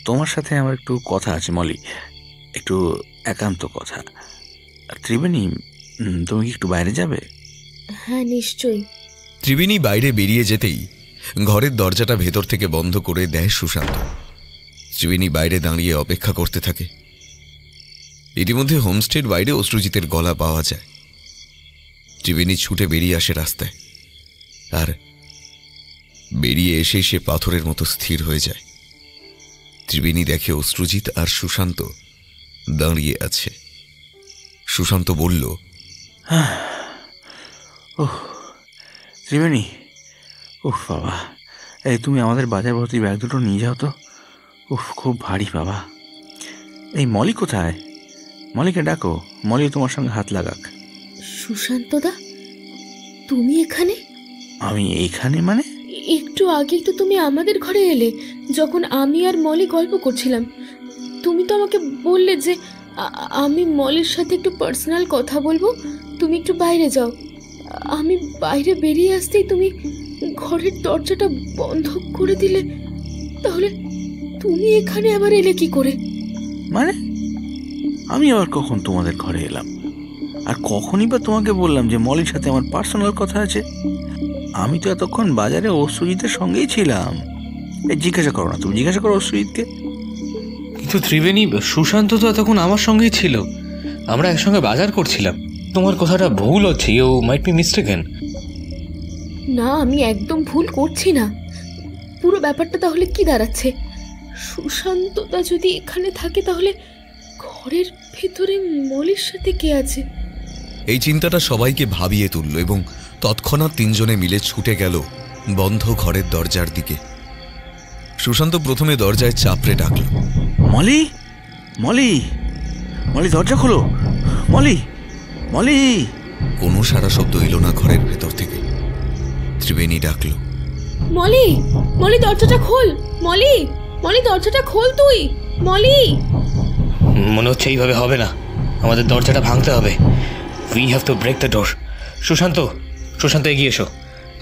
তোমার সাথে আমার একটু কথা আছে মলি, একটু একান্ত কথা। ত্রিবেণী, তুমি কি একটু বাইরে যাবে? হ্যাঁ, নিশ্চয়ই। ত্রিবেণী বাইরে বেরিয়ে যেতেই ঘরের দরজাটা ভেতর থেকে বন্ধ করে দেয় সুশান্ত। ত্রিবেণী বাইরে দাঁড়িয়ে অপেক্ষা করতে থাকে। ইতিমধ্যে হোমস্টের বাইরে অশ্রুজিতের গলা পাওয়া যায়। ত্রিবেণী ছুটে বেরিয়ে আসে রাস্তায়, আর বেরিয়ে এসে সে পাথরের মতো স্থির হয়ে যায়। ত্রিবেণী দেখে অশ্রুজিৎ আর সুশান্ত দাঁড়িয়ে আছে। সুশান্ত বলল, ওহ ত্রিবেণী, উফ বাবা, এই তুমি আমাদের বাজার ভর্তি ব্যাগ দুটো নিয়ে যাও তো। উফ, খুব ভারী বাবা। এই মলি কোথায়? মলিকে ডাকো, মলি তোমার সঙ্গে হাত লাগাক। সুশান্তদা, তুমি এখানে? আমি এইখানে মানে? একটু আগেই তো তুমি আমাদের ঘরে এলে, যখন আমি আর মলি গল্প করছিলাম। তুমি তো আমাকে বললে যে আমি মলির সাথে একটু পার্সোনাল কথা বলবো, তুমি একটু বাইরে যাও। আমি বাইরে বেরিয়ে আসতেই তুমি ঘরের দরজাটা বন্ধ করে দিলে। তাহলে তুমি এখানে আবার এলে কি করে? মানে আমি আবার কখন তোমাদের ঘরে এলাম? আর কখনই বা তোমাকে বললাম যে মলির সাথে আমার পার্সোনাল কথা আছে? আমি তো এতক্ষণ বাজারে অশ্রুজিতের সঙ্গেই ছিলাম। জিজ্ঞাসা করো না, তুমি জিজ্ঞাসা করো অশ্রুজিৎকে। কিন্তু ত্রিবেণী, সুশান্ত তো এতক্ষণ আমার সঙ্গেই ছিল, আমরা একসঙ্গে বাজার করছিলাম। তোমার কথাটা ভুল হচ্ছে, ইউ মাইট বি মিস্টেকেন। না, আমি একদম ভুল করছি না। পুরো ব্যাপারটা তাহলে কি দাঁড়াচ্ছে? সুশান্তদা যদি এখানে থাকে, তাহলে ঘরের ভেতরে মলির সাথে কে আছে? এই চিন্তাটা সবাইকে ভাবিয়ে তুলল এবং তৎক্ষণাৎ তিনজনে মিলে ছুটে গেল বন্ধ ঘরের দরজার দিকে। সুশান্ত প্রথমে দরজায় চাপড়ে ডাকল, মলি, মলি, মলি, দরজা খোলো, মলি, মলি। কোনো সারা শব্দ এলো না ঘরের ভেতর থেকে। ত্রিবেণী ডাকল, মলি, মলি দরজাটা খোল, মলি, মলি দরজাটা খোল তুই, মলি। মনে হচ্ছে এইভাবে হবে না, আমাদের দরজাটা ভাঙতে হবে। We have to break the door. Sushant, Sushant এগিয়ে এসো,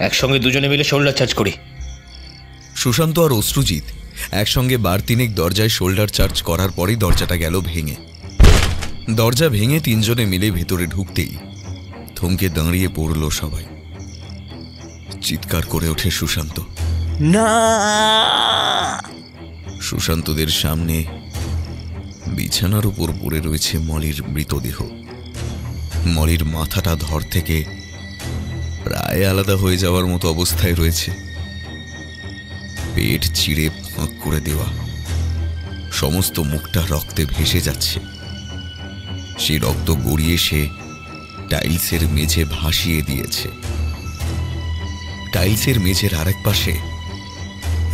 একসঙ্গে দুজনে মিলে শোল্ডার চার্জ করি। সুশান্ত আর অশ্রুজিৎ একসঙ্গে বার তিনেক দরজায় শোল্ডার চার্জ করার পরেই দরজাটা গেল ভেঙে। দরজা ভেঙে তিনজনে মিলে ভেতরে ঢুকতেই থমকে দাঁড়িয়ে পড়ল সবাই। চিৎকার করে ওঠে সুশান্ত, না! সুশান্তদের সামনে বিছানার উপর পড়ে রয়েছে মলির মৃতদেহ। মলির মাথাটা ধর থেকে প্রায় আলাদা হয়ে যাওয়ার মতো অবস্থায় রয়েছে। পেট চিড়ে ফাঁক করে দেওয়া, সমস্ত মুখটা রক্তে ভেসে যাচ্ছে। সে রক্ত গড়িয়ে সে টাইলসের মেঝে ভাসিয়ে দিয়েছে। টাইলসের মেঝের আরেক পাশে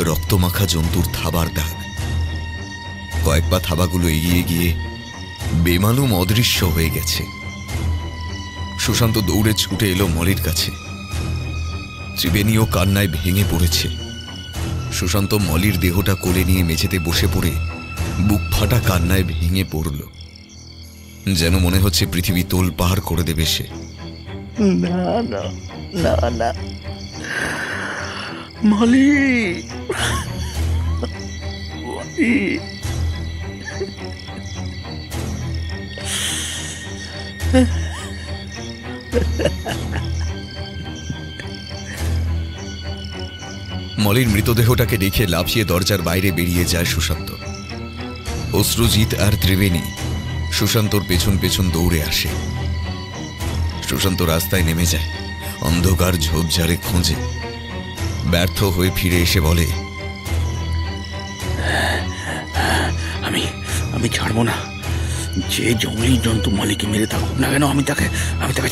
রক্তমাখা জন্তুর থাবার দাগ। কয়েক পা থাবাগুলো এগিয়ে গিয়ে বেমালুম অদৃশ্য হয়ে গেছে। সুশান্ত দৌড়ে ছুটে এলো মলির কাছে। ত্রিবেণীও কান্নায় ভেঙে পড়েছে। সুশান্ত মলির দেহটা কোলে নিয়ে মেঝেতে বসে পড়ে বুক ফাটা কান্নায় ভেঙে পড়ল। যেন মনে হচ্ছে পৃথিবী তোল পাহাড় করে দেবে সে। না, না, না, না, মলি, মলি। মলির মৃতদেহটাকে দেখে লাফিয়ে দরজার বাইরে বেরিয়ে যায় সুশান্ত। অশ্রুজিৎ আর ত্রিবেণী সুশান্তর পেছন পেছন দৌড়ে আসে। সুশান্ত রাস্তায় নেমে যায়, অন্ধকার ঝোপঝাড়ে খোঁজে। ব্যর্থ হয়ে ফিরে এসে বলে, আমি ছাড়বো না। যে জঙ্গলি জন্তু মালিকে মেরে থাকুক না কেন, আমি তাকে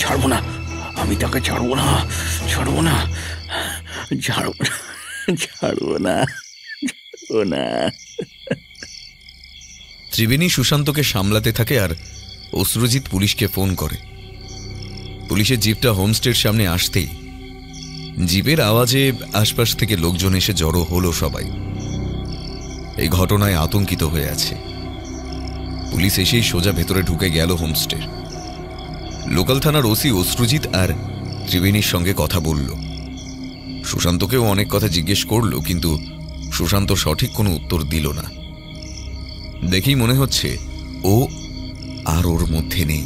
ছাড়বো না। আমি তাকে ছাড়বো না, ছাড়বো না, ছাড়বো না, ছাড়বো না, ছাড়বো না। ত্রিবেণী সুশান্তকে সামলাতে থাকে আর অশ্রুজিৎ পুলিশকে ফোন করে। পুলিশের জিপটা হোমস্টের সামনে আসতেই জিপের আওয়াজে আশপাশ থেকে লোকজন এসে জড়ো হলো সবাই। এই ঘটনায় আতঙ্কিত হয়ে আছে। পুলিশ এসেই সোজা ভেতরে ঢুকে গেল হোমস্টের। লোকাল থানার ওসি অশ্রুজিৎ আর ত্রিবেণীর সঙ্গে কথা বলল। সুশান্তকেও অনেক কথা জিজ্ঞেস করল, কিন্তু সুশান্ত সঠিক কোনো উত্তর দিল না। দেখেই মনে হচ্ছে ও আর ওর মধ্যে নেই।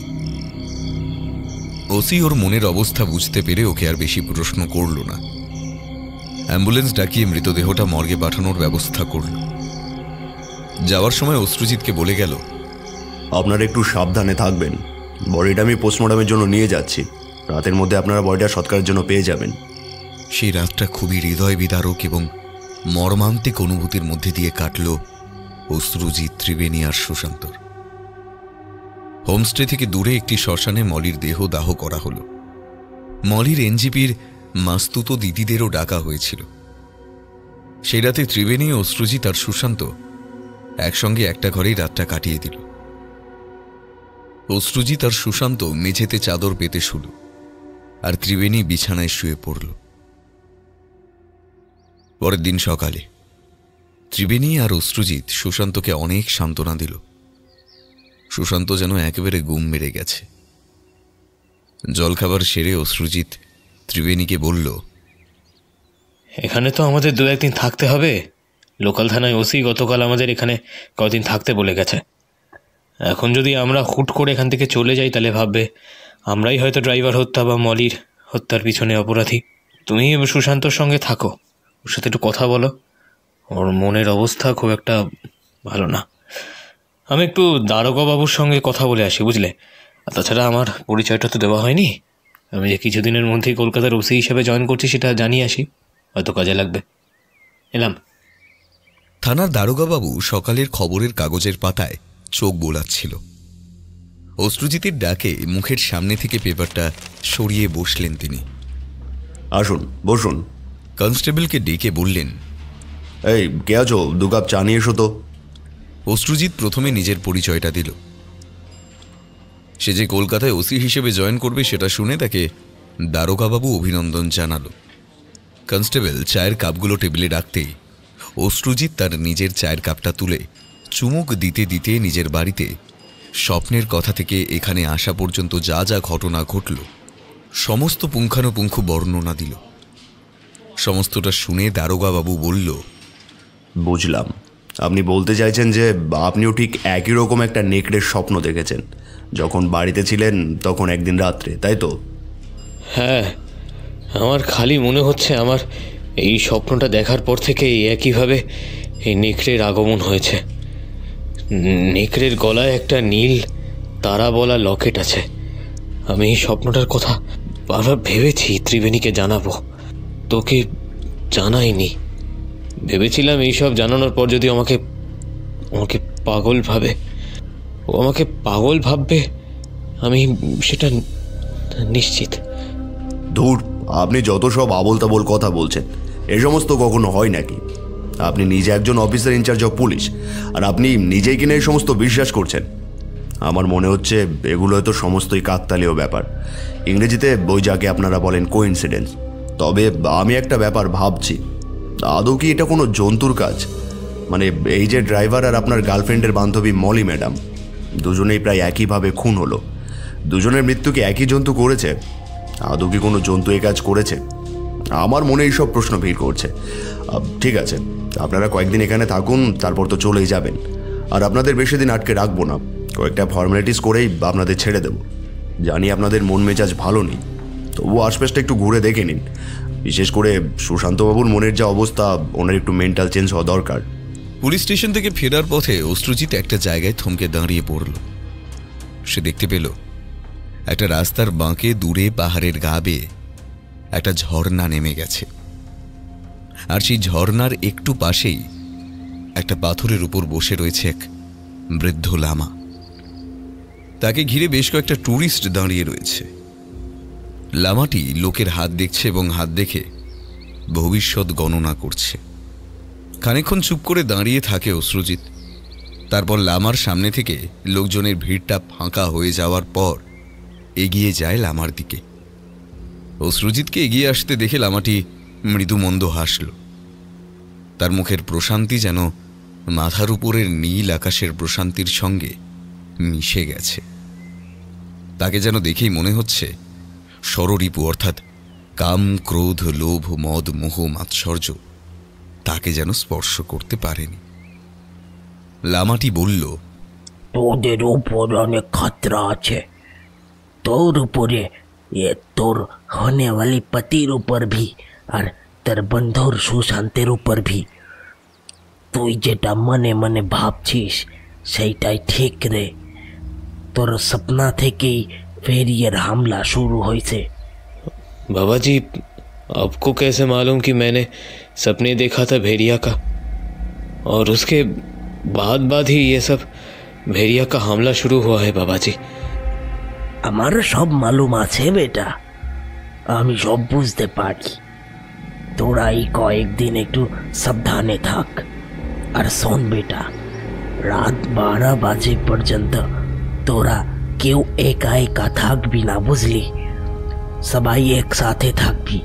ওসি ওর মনের অবস্থা বুঝতে পেরে ওকে আর বেশি প্রশ্ন করল না। অ্যাম্বুলেন্স ডাকিয়ে মৃতদেহটা মর্গে পাঠানোর ব্যবস্থা করল। যাওয়ার সময় অশ্রুজিৎকে বলে গেল, আপনারা একটু সাবধানে থাকবেন। বডিটা আমি পোস্টমর্টমের জন্য নিয়ে যাচ্ছি। রাতের মধ্যে আপনারা বডিটা সৎকারের জন্য পেয়ে যাবেন। সেই রাতটা খুবই হৃদয় বিদারক এবং মর্মান্তিক অনুভূতির মধ্যে দিয়ে কাটল অশ্রুজিৎ, ত্রিবেণী আর সুশান্তর। হোমস্টে থেকে দূরে একটি শ্মশানে মলির দেহ দাহ করা হল। মলির এনজিপির মাস্তুত দিদিদেরও ডাকা হয়েছিল। সেই রাতে ত্রিবেণী, অশ্রুজিৎ আর সুশান্ত একসঙ্গে একটা ঘরেই রাতটা কাটিয়ে দিল। অশ্রুজিৎ আর সুশান্ত মেঝেতে চাদর পেতে শুল, আর ত্রিবেণী বিছানায় শুয়ে পড়ল। পরের দিন সকালে ত্রিবেণী আর অশ্রুজিৎ সুশান্তকে অনেক সান্ত্বনা দিল। সুশান্ত যেন একেবারে গুম মেরে গেছে। জলখাবার সেরে অশ্রুজিৎ ত্রিবেণীকে বলল, এখানে তো আমাদের দু একদিন থাকতে হবে। লোকাল থানায় ওসি গতকাল আমাদের এখানে কদিন থাকতে বলে গেছে। এখন যদি আমরা হুট করে এখান থেকে চলে যাই, তাহলে ভাববে আমরাই হয়তো ড্রাইভার হত্যা বা মলির হত্যার পিছনে অপরাধী। তুমি সুশান্তর সঙ্গে থাকো, ওর সাথে একটু কথা বলো। ওর মনের অবস্থা খুব একটা ভালো না। আমি একটু দারোগা বাবুর সঙ্গে কথা বলে আসি, বুঝলে? আর তাছাড়া আমার পরিচয়টা তো দেওয়া হয়নি। আমি যে কিছুদিনের মধ্যেই কলকাতার ওসি হিসেবে জয়েন করছি সেটা জানিয়ে আসি, হয়তো কাজে লাগবে। এলাম। থানার দারোগাবাবু সকালের খবরের কাগজের পাতায় চোখ বোলাচ্ছিল। অশ্রুজিতের ডাকে মুখের সামনে থেকে পেপারটা সরিয়ে বসলেন তিনি। আসুন, বসুন। কনস্টেবলকে ডেকে বললেন, এই কে আছো, 2 কাপ চা নিয়ে এসো তো। অশ্রুজিৎ প্রথমে নিজের পরিচয়টা দিল। সে যে কলকাতায় ওসি হিসেবে জয়েন করবে সেটা শুনে তাকে দারোগাবাবু অভিনন্দন জানালো। কনস্টেবল চায়ের কাপগুলো টেবিলে রাখতেই অশ্রুজিৎ তার নিজের চায়ের কাপটা তুলে চুমুক দিতে দিতে নিজের বাড়িতে স্বপ্নের কথা থেকে এখানে আসা পর্যন্ত যা যা ঘটনা ঘটল সমস্ত পুঙ্খানুপুঙ্খ বর্ণনা দিল। সমস্তটা শুনে দারোগাবাবু বলল, বুঝলাম, আপনি বলতে চাইছেন যে আপনিও ঠিক একই রকম একটা নেকড়ের স্বপ্ন দেখেছেন যখন বাড়িতে ছিলেন, তখন একদিন রাত্রে, তাই তো? হ্যাঁ, আমার খালি মনে হচ্ছে আমার এই স্বপ্নটা দেখার পর থেকে একইভাবে এই নেকড়ের আগমন হয়েছে। নেকড়ের গলায় একটা নীল তারা বলা লকেট আছে। আমি এই স্বপ্নটার কথা বারবার ভেবেছি ত্রিবেণীকে জানাবো, তোকে জানাইনি। ভেবেছিলাম এইসব জানানোর পর যদি আমাকে পাগল ভাবে, ও আমাকে পাগল ভাববে, আমি সেটা নিশ্চিত। ধুর, আপনি যত সব আবোল তাবোল কথা বলছেন, এ সমস্ত কখনো হয় নাকি? আপনি নিজে একজন অফিসার ইনচার্জ অফ পুলিশ, আর আপনি নিজেই কিনা এই সমস্ত বিশ্বাস করছেন? আমার মনে হচ্ছে এগুলো হয়তো সমস্তই কাকতালীয় ব্যাপার, ইংরেজিতে বই যাকে আপনারা বলেন কোইন্সিডেন্স। তবে আমি একটা ব্যাপার ভাবছি, আদৌ কি এটা কোনো জন্তুর কাজ? মানে এই যে ড্রাইভার আর আপনার গার্লফ্রেন্ডের বান্ধবী মলি ম্যাডাম, দুজনেই প্রায় একইভাবে খুন হলো। দুজনের মৃত্যু কি একই জন্তু করেছে? আদৌ কি কোনো জন্তু এই কাজ করেছে? আমার মনে এইসব প্রশ্ন ভিড় করছে। ঠিক আছে, আপনারা কয়েকদিন এখানে থাকুন, তারপর তো চলেই যাবেন। আর আপনাদের বেশি দিন আটকে রাখবো না, কয়েকটা ফর্মালিটিস করেই আপনাদের ছেড়ে দেবো। জানি আপনাদের মন মেজাজ ভালো নেই, তবুও আশপাশটা একটু ঘুরে দেখে নিন। বিশেষ করে সুশান্তবাবুর মনের যা অবস্থা, ওনার একটু মেন্টাল চেঞ্জ হওয়া দরকার। পুলিশ স্টেশন থেকে ফেরার পথে অশ্রুজিৎ একটা জায়গায় থমকে দাঁড়িয়ে পড়ল। সে দেখতে পেল একটা রাস্তার বাঁকে দূরে পাহাড়ের গা বেয়ে একটা ঝর্ণা নেমে গেছে, আর সেই ঝর্ণার একটু পাশেই একটা পাথরের উপর বসে রয়েছে এক বৃদ্ধ লামা। তাকে ঘিরে বেশ কয়েকটা ট্যুরিস্ট দাঁড়িয়ে রয়েছে। লামাটি লোকের হাত দেখছে এবং হাত দেখে ভবিষ্যৎ গণনা করছে। খানিকক্ষণ চুপ করে দাঁড়িয়ে থাকে অশ্রুজিৎ। তারপর লামার সামনে থেকে লোকজনের ভিড়টা ফাঁকা হয়ে যাওয়ার পর এগিয়ে যায় লামার দিকে। অশ্রুজিৎকে এগিয়ে আসতে দেখে লামাটি মৃদুমন্দ হাসল। তার মুখের প্রশান্তি যেন মাথার উপরের নীল আকাশের প্রশান্তির সঙ্গে মিশে গেছে। তাকে যেন দেখেই মনে হচ্ছে ষড়রিপু, অর্থাৎ কাম, ক্রোধ, লোভ, মদ, মোহ, মাৎসর্য তাকে যেন স্পর্শ করতে পারেনি। লামাটি বলল, তোদের উপর অনেক খতরা আছে, তোর উপরে, তোর হনেওয়ালি পতির উপর ভি, আর তোর বন্ধুর সুশান্তের উপর ভি। তুই যেটা মনে মনে ভাবছিস সেইটাই ঠিক রে। তোর সপনা থেকেই ভেরিয়ের হামলা শুরু হয়েছে। बाबा जी, आपको कैसे मालूम कि मैंने सपने देखा था भेड़िया का, और उसके बाद ही ये सब भेड़िया का हमला शुरू हुआ है? बाबा जी, আমার সব মালুম আছে বেটা, আমি সব বুঝতে পারি। তোরা এই কয়েকদিন একটু সাবধানে থাক। আর শোন বেটা, রাত 12 বাজে পর্যন্ত তোরা কেউ একা একা থাকবি না, বুঝলি? সবাই একসাথে থাকবি।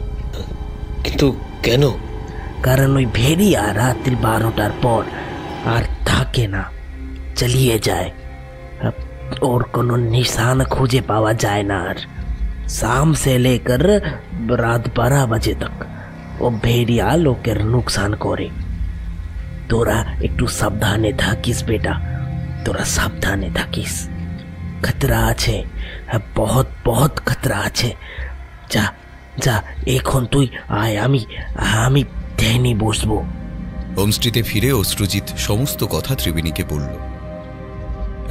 কিন্তু কেন? কারণ ওই ভেড়িয়া রাত্রি 12টার পর আর থাকে না, চলিয়ে যায়। ওর কোনো নিশান খুঁজে পাওয়া যায় না। আর शाम से लेकर रात 12 बजे तक ও ভেড়িয়া লোকের নুকসান করে। তোরা একটু সাবধানে থাকিস বেটা, তোরা সাবধানে থাকিস। খতরা আছে, বহুত বহুত খতরা আছে। যা যা, এখন তুই আয়, আমি ধ্যানে বসবো। হোমস্টেতে ফিরে অশ্রুজিৎ সমস্ত কথা ত্রিবেণীকে বলল।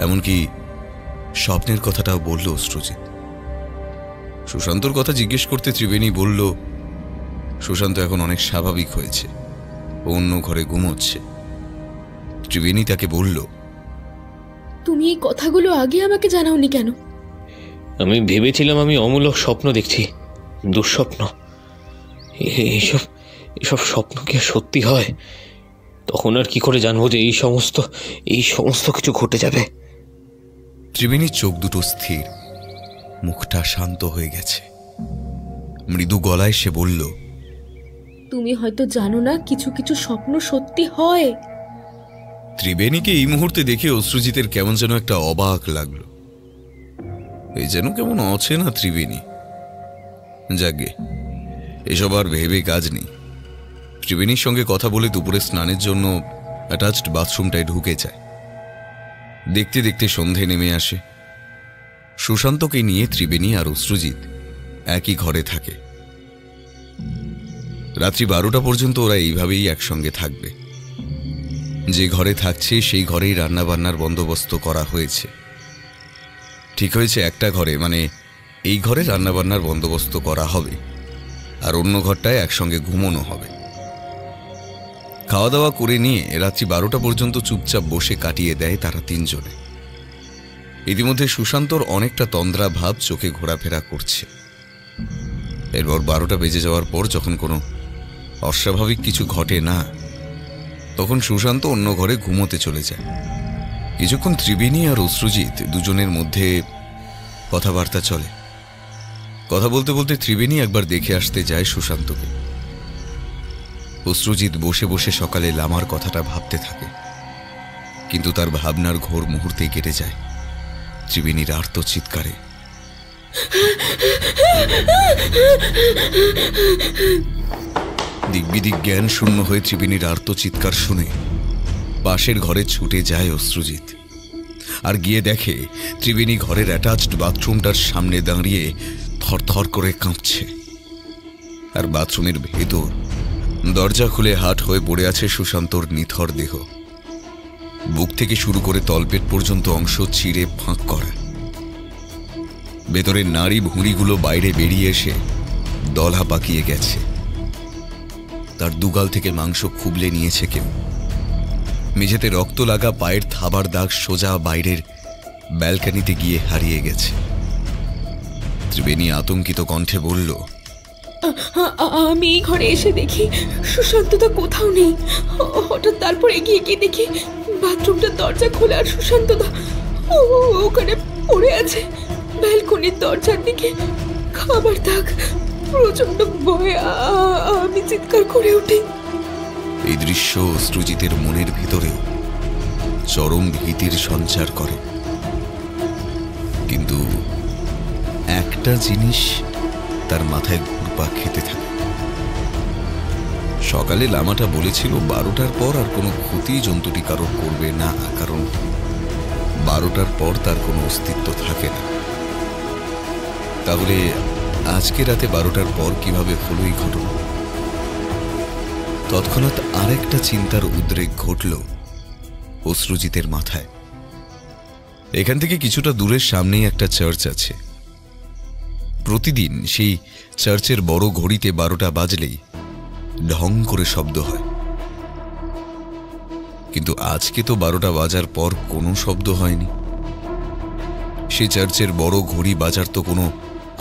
এমনকি স্বপ্নের কথাটাও বলল অশ্রুজিৎ। সুশান্তর কথা জিজ্ঞেস করতে ত্রিবেণী বলল, সুশান্ত এখন অনেক স্বাভাবিক হয়েছে, অন্য ঘরে ঘুমোচ্ছে। ত্রিবেণী তাকে বলল, তুমি এই কথাগুলো আগে আমাকে জানাওনি কেন? আমি ভেবেছিলাম আমি অমূলক স্বপ্ন দেখছি, দুঃস্বপ্ন। এসব স্বপ্ন কি সত্যি হয়? তখন আর কি করে জানবো যে এই সমস্ত কিছু ঘটে যাবে? ত্রিবেণীর চোখ দুটো স্থির, মুখটা শান্ত হয়ে গেছে। মৃদু গলায় সে বলল, তুমি হয়তো জানো না, কিছু কিছু স্বপ্ন সত্যি হয়। ত্রিবেণীকে এই মুহূর্তে দেখে অশ্রুজিতের কেমন যেন একটা অবাক লাগলো। এই যেন কেমন অচেনা ত্রিবেণী। যাকে এসব আর ভেবে কাজ নেই। ত্রিবেণীর সঙ্গে কথা বলে দুপুরে স্নানের জন্য অ্যাটাচড বাথরুমটায় ঢুকে যায়। দেখতে দেখতে সন্ধে নেমে আসে। সুশান্তকে নিয়ে ত্রিবেণী আর অশ্রুজিৎ একই ঘরে থাকে। রাত্রি 12টা পর্যন্ত ওরা এইভাবেই একসঙ্গে থাকবে। যে ঘরে থাকছে সেই ঘরেই রান্নাবান্নার বন্দোবস্ত করা হয়েছে। ঠিক হয়েছে একটা ঘরে, মানে এই ঘরে রান্নাবান্নার বন্দোবস্ত করা হবে, আর অন্য ঘরটায় একসঙ্গে ঘুমোনো হবে। খাওয়া দাওয়া করে নিয়ে রাত্রি 12টা পর্যন্ত চুপচাপ বসে কাটিয়ে দেয় তারা তিনজনে। ইতিমধ্যে সুশান্তর অনেকটা তন্দ্রা ভাব চোখে ঘোরাফেরা করছে। এরপর 12টা বেজে যাওয়ার পর যখন কোনো অস্বাভাবিক কিছু ঘটে না, তখন সুশান্ত অন্য ঘরে ঘুমোতে চলে যায়। কিছুক্ষণ ত্রিবেণী আর অশ্রুজিৎ দুজনের মধ্যে কথাবার্তা চলে। কথা বলতে বলতে ত্রিবেণী একবার দেখে আসতে যায় সুশান্তকে। অশ্রুজিৎ বসে বসে সকালে লামার কথাটা ভাবতে থাকে, কিন্তু তার ভাবনার ঘোর মুহূর্তেই কেটে যায় ত্রিবেণীর আর্ত চিৎকারে। দিগ্বিদিক জ্ঞান শূন্য হয়ে ত্রিবেণীর আর্ত চিৎকার শুনে পাশের ঘরে ছুটে যায় অশ্রুজিৎ, আর গিয়ে দেখে ত্রিবেণী ঘরের অ্যাটাচড বাথরুমটার সামনে দাঁড়িয়ে থরথর করে কাঁপছে। আর বাথরুমের ভেতর দরজা খুলে হাট হয়ে পড়ে আছে সুশান্তর নিথর দেহ। বুক থেকে শুরু করে তলপেট পর্যন্ত অংশ চিরে ফাঁক করা। ভেতরের নাড়ি ভুঁড়িগুলো বাইরে বেরিয়ে এসে দলা পাকিয়ে গেছে। তার দুগাল থেকে মাংস খুবলে নিয়েছে কেউ। মেঝেতে রক্ত লাগা পায়ের থাবার দাগ সোজা বাইরের ব্যালকানিতে গিয়ে হারিয়ে গেছে। ত্রিবেণী আতঙ্কিত কণ্ঠে বলল, আমি এই ঘরে এসে দেখি সুশান্তদা কোথাও নেই। হঠাৎ তারপর এগিয়ে গিয়ে দেখি বাথরুমটার দরজা খোলা, আর সুশান্তদা ওখানে পড়ে আছে। ব্যালকনির দরজার দিকে খাবার দাগ। প্রচন্ড ভয়ে আমি চিৎকার করে উঠি। এই দৃশ্য অশ্রুজিতের মনের ভিতরেও চরম ভীতির সঞ্চার করে। কিন্তু একটা জিনিস তার মাথায় ঘুরপাক খেতে থাকে। সকালে লামাটা বলেছিল 12টার পর আর কোনো ক্ষতি জন্তুটি কারোর করবে না, কারণ 12টার পর তার কোনো অস্তিত্ব থাকে না। তাহলে আজকে রাতে 12টার পর কিভাবে হলো এই ঘটনা? তৎক্ষণাৎ আরেকটা চিন্তার উদ্রেক ঘটল অশ্রুজিতের মাথায়। এখান থেকে কিছুটা দূরের সামনেই একটা চার্চ আছে। প্রতিদিন সেই চার্চের বড় ঘড়িতে 12টা বাজলেই ঢং করে শব্দ হয়, কিন্তু আজকে তো 12টা বাজার পর কোনো শব্দ হয়নি। সেই চার্চের বড় ঘড়ি বাজার তো কোনো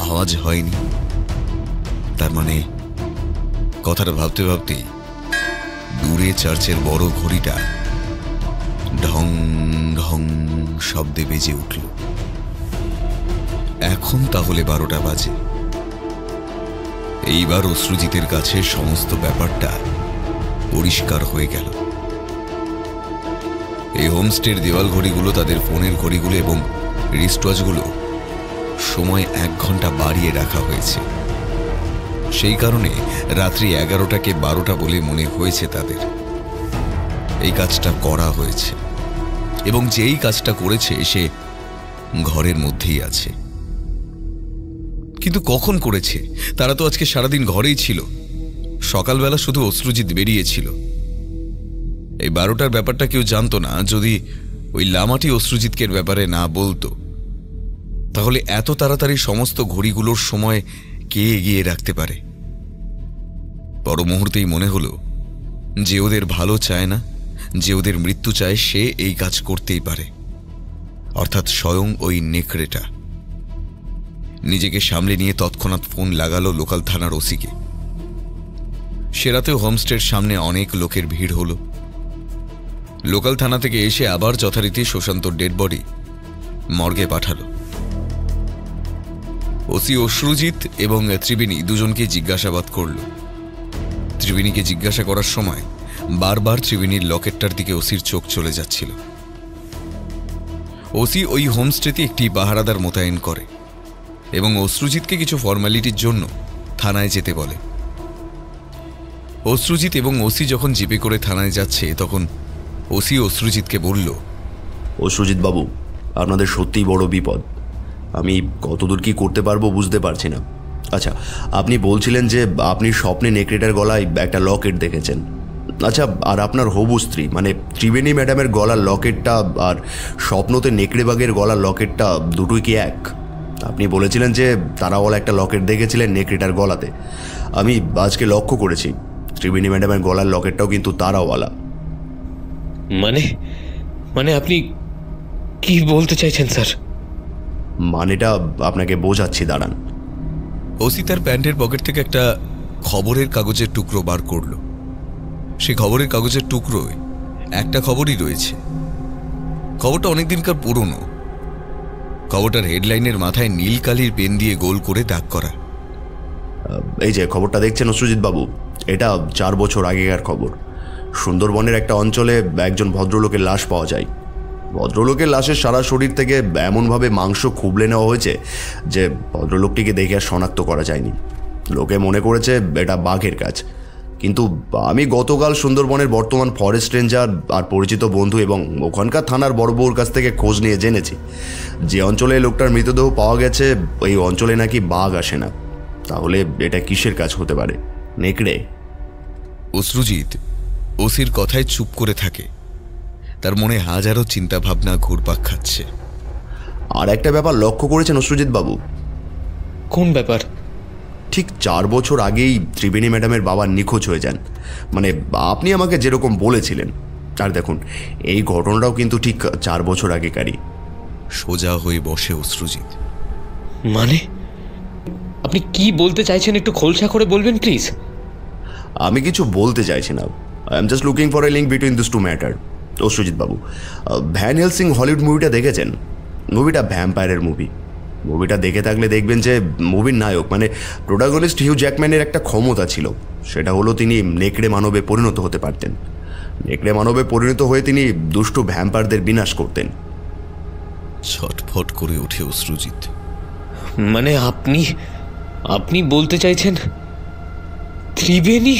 আওয়াজ হয়নি। তার মানে কথাটা ভাবতে ভাবতেই দূরে চার্চের বড় ঘড়িটা ঢং ঢং শব্দে বেজে উঠল। এখন তাহলে 12টা বাজে। এইবার অশ্রুজিতের কাছে সমস্ত ব্যাপারটা পরিষ্কার হয়ে গেল। এই হোমস্টের দেওয়াল ঘড়িগুলো, তাদের ফোনের ঘড়িগুলো এবং রিস্টওয়াচগুলো সময় 1 ঘন্টা বাড়িয়ে রাখা হয়েছে। সেই কারণে রাত্রি 11টাকে 12টা বলে মনে হয়েছে তাদের। এই কাজটা করা হয়েছে, এবং যেই কাজটা করেছে সে ঘরের মধ্যেই আছে। কিন্তু কখন করেছে? তারা তো আজকে সারাদিন ঘরেই ছিল। সকালবেলা শুধু অশ্রুজিৎ বেরিয়েছিল। এই 12টার ব্যাপারটা কেউ জানতো না যদি ওই লামাটি অশ্রুজিৎকে ব্যাপারে না বলতো। তাহলে এত তাড়াতাড়ি সমস্ত ঘড়িগুলোর সময় কে এগিয়ে রাখতে পারে? পর মুহূর্তেই মনে হলো যে ওদের ভালো চায় না, যে ওদের মৃত্যু চায়, সে এই কাজ করতেই পারে, অর্থাৎ স্বয়ং ওই নেকড়েটা। নিজেকে সামলে নিয়ে তৎক্ষণাৎ ফোন লাগালো লোকাল থানার ওসিকে। সে রাতেও হোমস্টের সামনে অনেক লোকের ভিড় হলো। লোকাল থানা থেকে এসে আবার যথারীতি সুশান্তর ডেড বডি মর্গে পাঠালো। ওসি অশ্রুজিৎ এবং ত্রিবেণী দুজনকে জিজ্ঞাসাবাদ করল। ত্রিবেণীকে জিজ্ঞাসা করার সময় বারবার ত্রিবেণীর লকেটটার দিকে ওসির চোখ চলে যাচ্ছিল। ওসি ওই হোমস্টেতে একটি পাহারাদার মোতায়েন করে এবং অশ্রুজিৎকে কিছু ফর্মালিটির জন্য থানায় যেতে বলে। অশ্রুজিৎ এবং ওসি যখন জিপে করে থানায় যাচ্ছে তখন ওসি অশ্রুজিৎকে বলল, অশ্রুজিৎ বাবু, আপনাদের সত্যিই বড় বিপদ। আমি কতদূর কি করতে পারবো বুঝতে পারছি না। আচ্ছা, আপনি বলছিলেন যে আপনি স্বপ্নে নেকড়েটার গলায় একটা লকেট দেখেছেন। আচ্ছা, আর আপনার হবু স্ত্রী মানে ত্রিবেণী ম্যাডামের গলার লকেটটা আর স্বপ্নতে নেকড়ে বাঘের গলার লকেটটা দুটোই কি এক? আপনি বলেছিলেন যে তারাওয়ালা একটা লকেট দেখেছিলেন নেকড়েটার গলাতে। আমি আজকে লক্ষ্য করেছি ত্রিবেণী ম্যাডামের গলার লকেটটাও কিন্তু তারাওয়ালা। মানে মানে আপনি কি বলতে চাইছেন স্যার? মানেটা আপনাকে বোঝাচ্ছি, দাঁড়ান। ওসি তার প্যান্টের পকেট থেকে একটা খবরের কাগজের টুকরো বার করল। সেই খবরের কাগজের টুকরোয় একটা খবরই রয়েছে। খবরটা অনেকদিনকার পুরনো। খবরটার হেডলাইনের মাথায় নীল কালির পেন দিয়ে গোল করে দাগ করা। এই যে খবরটা দেখছেন অশ্রুজিৎ বাবু, এটা 4 বছর আগেকার খবর। সুন্দরবনের একটা অঞ্চলে একজন ভদ্রলোকের লাশ পাওয়া যায়। ভদ্রলোকের লাশের সারা শরীর থেকে এমনভাবে মাংস খুবলে নেওয়া হয়েছে যে ভদ্রলোকটিকে দেখে আর শনাক্ত করা যায়নি। লোকে মনে করেছে এটা বাঘের কাজ। কিন্তু আমি গতকাল সুন্দরবনের বর্তমান ফরেস্ট রেঞ্জার আর পরিচিত বন্ধু এবং ওখানকার থানার বড় বউর কাছ থেকে খোঁজ নিয়ে জেনেছি যে অঞ্চলে লোকটার মৃতদেহ পাওয়া গেছে ওই অঞ্চলে নাকি বাঘ আসে না। তাহলে এটা কিসের কাজ হতে পারে? নেকড়ে? অশ্রুজিৎ ওসির কথায় চুপ করে থাকে। তার মনে হাজারো চিন্তা ভাবনা ঘুরপাক খাচ্ছে। আর একটা ব্যাপার লক্ষ্য করেছেন অশ্রুজিৎ বাবু? কোন ব্যাপার? ঠিক 4 বছর আগেই ত্রিবেণী ম্যাডামের বাবা নিখোঁজ হয়ে যান। মানে আপনি আমাকে যেরকম বলেছিলেন। আর দেখুন, এই ঘটনাটাও কিন্তু ঠিক 4 বছর আগেকারই। সোজা হয়ে বসে অশ্রুজিৎ। মানে আপনি কি বলতে চাইছেন একটু খোলসা করে বলবেন প্লিজ? আমি কিছু বলতে চাইছি না। I am just looking for a link between this two matter. Ashrujit babu, van হেলসিং Hollywood মুভিটা দেখেছেন? মুভিটা ভ্যাম্পায়ারের মুভি। মুভিটা দেখে থাকলে দেখবেন যে মুভির নায়ক মানে প্রোটাগনিস্ট হিউ জ্যাকম্যানের একটা ক্ষমতা ছিল। সেটা হলো তিনি নেকড়ে মানবে পরিণত হতে পারতেন। নেকড়ে মানবে পরিণত হয়ে তিনি দুষ্টু ভ্যাম্পায়ারদের বিনাশ করতেন। ছটফট করে ওঠে অশ্রুজিৎ। মানে আপনি বলতে চাইছেন ত্রিবেণী?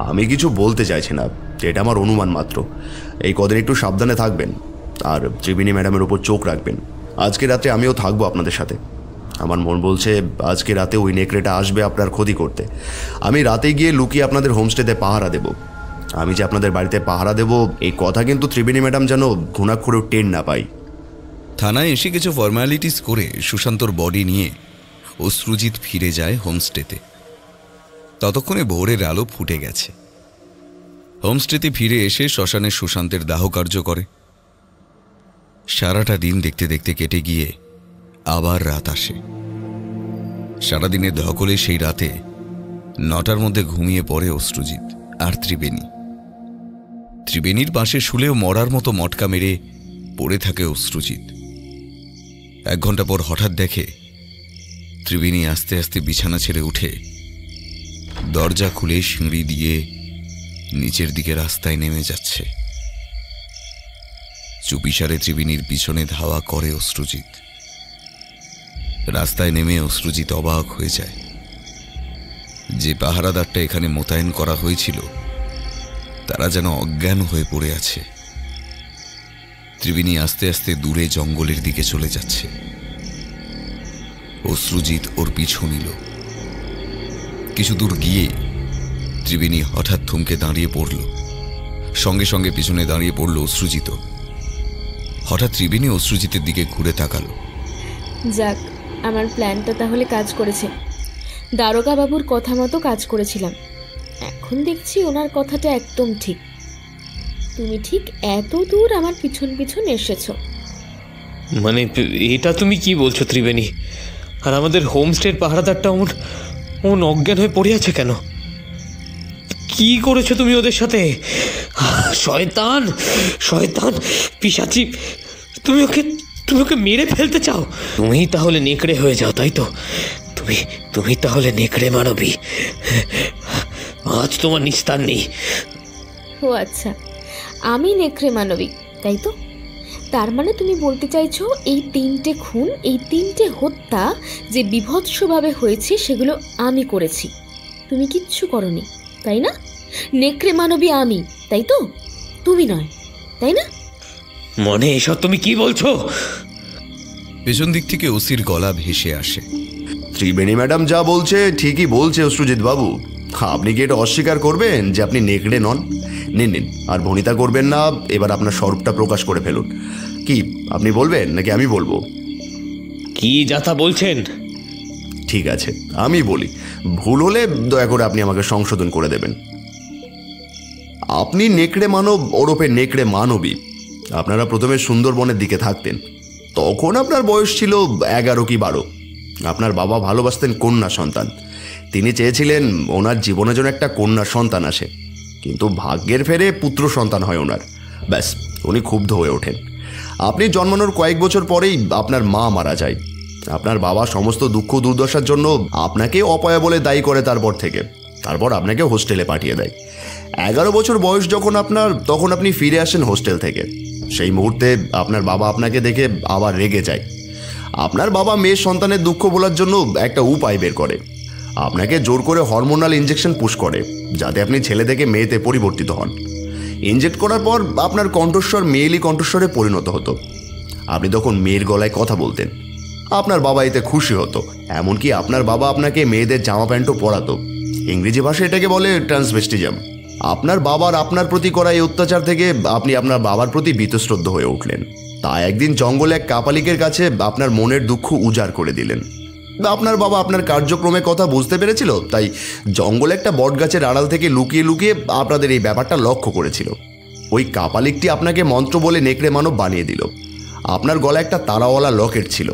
আমি কিছু বলতে চাইছি না, এটা আমার অনুমান মাত্র। এই কদিন একটু সাবধানে থাকবেন আর ত্রিবেণী ম্যাডামের উপর চোখ রাখবেন। আজকে রাতে আমিও থাকবো আপনাদের সাথে। আমার মন বলছে আজকে রাতে ওই নেকড়েটা আসবে আপনার ক্ষতি করতে। আমি রাতে গিয়ে লুকিয়ে আপনাদের হোমস্টেতে পাহারা দেব। আমি যে আপনাদের বাড়িতে পাহারা দেব এই কথা কিন্তু ত্রিবেণী ম্যাডাম যেন ঘুণাক্ষরেও টের না পাই। থানায় এসে কিছু ফর্মালিটিস করে সুশান্তর বডি নিয়ে অশ্রুজিৎ ফিরে যায় হোমস্টেতে। ততক্ষণে ভোরের আলো ফুটে গেছে। হোমস্টেতে ফিরে এসে শ্মশানে সুশান্তের দাহকার্য করে। সারাটা দিন দেখতে দেখতে কেটে গিয়ে আবার রাত আসে। সারাদিনের ধকলে সেই রাতে 9টার মধ্যে ঘুমিয়ে পড়ে অশ্রুজিৎ আর ত্রিবেণী। ত্রিবেণীর পাশে শুলেও মরার মতো মটকা মেরে পড়ে থাকে অশ্রুজিৎ। 1 ঘন্টা পর হঠাৎ দেখে ত্রিবেণী আস্তে আস্তে বিছানা ছেড়ে উঠে দরজা খুলে সিঁড়ি দিয়ে নিচের দিকে রাস্তায় নেমে যাচ্ছে। চুপিসারে ত্রিবেণীর পিছনে ধাওয়া করে অশ্রুজিৎ। রাস্তায় নেমে অশ্রুজিৎ অবাক হয়ে যায়। যে পাহারাদারটা এখানে মোতায়েন করা হয়েছিল তারা যেন অজ্ঞান হয়ে পড়ে আছে। ত্রিবেণী আস্তে আস্তে দূরে জঙ্গলের দিকে চলে যাচ্ছে। অশ্রুজিৎ ওর পিছু নিল। কিছু দূর গিয়ে ত্রিবেণী হঠাৎ থমকে দাঁড়িয়ে পড়ল। সঙ্গে সঙ্গে পিছনে দাঁড়িয়ে পড়ল অশ্রুজিৎ। হঠাৎ ত্রিবেণী অশ্রুজিতের দিকে ঘুরে তাকালো। যাক, আমার প্ল্যানটা তাহলে কাজ করেছে। দারোগা বাবুর কথা মতো কাজ করেছিলাম। এখন দেখছি ওনার কথাটা একদম ঠিক। তুমি ঠিক এত দূর আমার পিছন পিছন এসেছো। মানে এটা তুমি কি বলছো ত্রিবেণী? আর আমাদের হোমস্টের পাহারাদারটা অমন অজ্ঞান হয়ে পড়ে আছে কেন? কি করেছো তুমি ওদের সাথে? শয়তান, শয়তান, পিশাচি! তুমি ওকে মেরে ফেলতে চাও? তুমি তাহলে নেকড়ে হয়ে যাও, তাই তো? তুমি তাহলে নেকড়ে মানবী। আজ তোমার নিস্তার নেই। ও আচ্ছা, আমি নেকড়ে মানবিক, তাই তো? তার মানে তুমি বলতে চাইছো এই 3টে খুন, এই 3টে হত্যা যে বিভৎসভাবে হয়েছে সেগুলো আমি করেছি, তুমি কিচ্ছু করনি, তাই না? নেকড়ে মানবী আমি, তাই তো? তুমি নয়, তাই না? মনে এসব তুমি কি বলছো? পেছন দিক থেকে ওসির গলা ভেসে আসে। ত্রিবেণী ম্যাডাম যা বলছে ঠিকই বলছে অশ্রুজিৎ বাবু। আপনি কি এটা অস্বীকার করবেন যে আপনি নেকড়ে নন? নিন, আর ভনিতা করবেন না। এবার আপনার স্বরূপটা প্রকাশ করে ফেলুন। কি আপনি বলবেন নাকি আমি বলবো? কি যাতা বলছেন? ঠিক আছে, আমি বলি। ভুল হলে দয়া করে আপনি আমাকে সংশোধন করে দেবেন। আপনি নেকড়ে মানব ওরফে নেকড়ে মানবী। আপনারা প্রথমে সুন্দরবনের দিকে থাকতেন। তখন আপনার বয়স ছিল 11 কি 12। আপনার বাবা ভালোবাসতেন কন্যা সন্তান। তিনি চেয়েছিলেন ওনার জীবনে যেন একটা কন্যা সন্তান আসে, কিন্তু ভাগ্যের ফেরে পুত্র সন্তান হয় ওনার। ব্যাস, উনি ক্ষুব্ধ হয়ে ওঠেন। আপনি জন্মানোর কয়েক বছর পরেই আপনার মা মারা যায়। আপনার বাবা সমস্ত দুঃখ দুর্দশার জন্য আপনাকে অপয়া বলে দায়ী করে। তারপর আপনাকে হোস্টেলে পাঠিয়ে দেয়। 11 বছর বয়স যখন আপনার, তখন আপনি ফিরে আসেন হোস্টেল থেকে। সেই মুহূর্তে আপনার বাবা আপনাকে দেখে আবার রেগে যায়। আপনার বাবা মেয়ের সন্তানের দুঃখ ভোলার জন্য একটা উপায় বের করে। আপনাকে জোর করে হরমোনাল ইঞ্জেকশন পুশ করে, যাতে আপনি ছেলে থেকে মেয়েতে পরিবর্তিত হন। ইনজেক্ট করার পর আপনার কণ্ঠস্বর মেয়েলি কণ্ঠস্বরে পরিণত হতো। আপনি তখন মেয়ের গলায় কথা বলতেন। আপনার বাবা এতে খুশি হতো। এমনকি আপনার বাবা আপনাকে মেয়েদের জামা প্যান্টও পরাতো। ইংরেজি ভাষায় এটাকে বলে ট্রান্সভেস্টিজম। আপনার বাবার আপনার প্রতি করা এই অত্যাচার থেকে আপনি আপনার বাবার প্রতি বীতশ্রদ্ধ হয়ে উঠলেন। তাই একদিন জঙ্গলে এক কাপালিকের কাছে আপনার মনের দুঃখ উজাড় করে দিলেন। আপনার বাবা আপনার কার্যক্রমের কথা বুঝতে পেরেছিল, তাই জঙ্গলে একটা বটগাছের আড়াল থেকে লুকিয়ে লুকিয়ে আপনাদের এই ব্যাপারটা লক্ষ্য করেছিল। ওই কাপালিকটি আপনাকে মন্ত্র বলে নেকড়ে মানব বানিয়ে দিল। আপনার গলায় একটা তারাওয়ালা লকেট ছিল।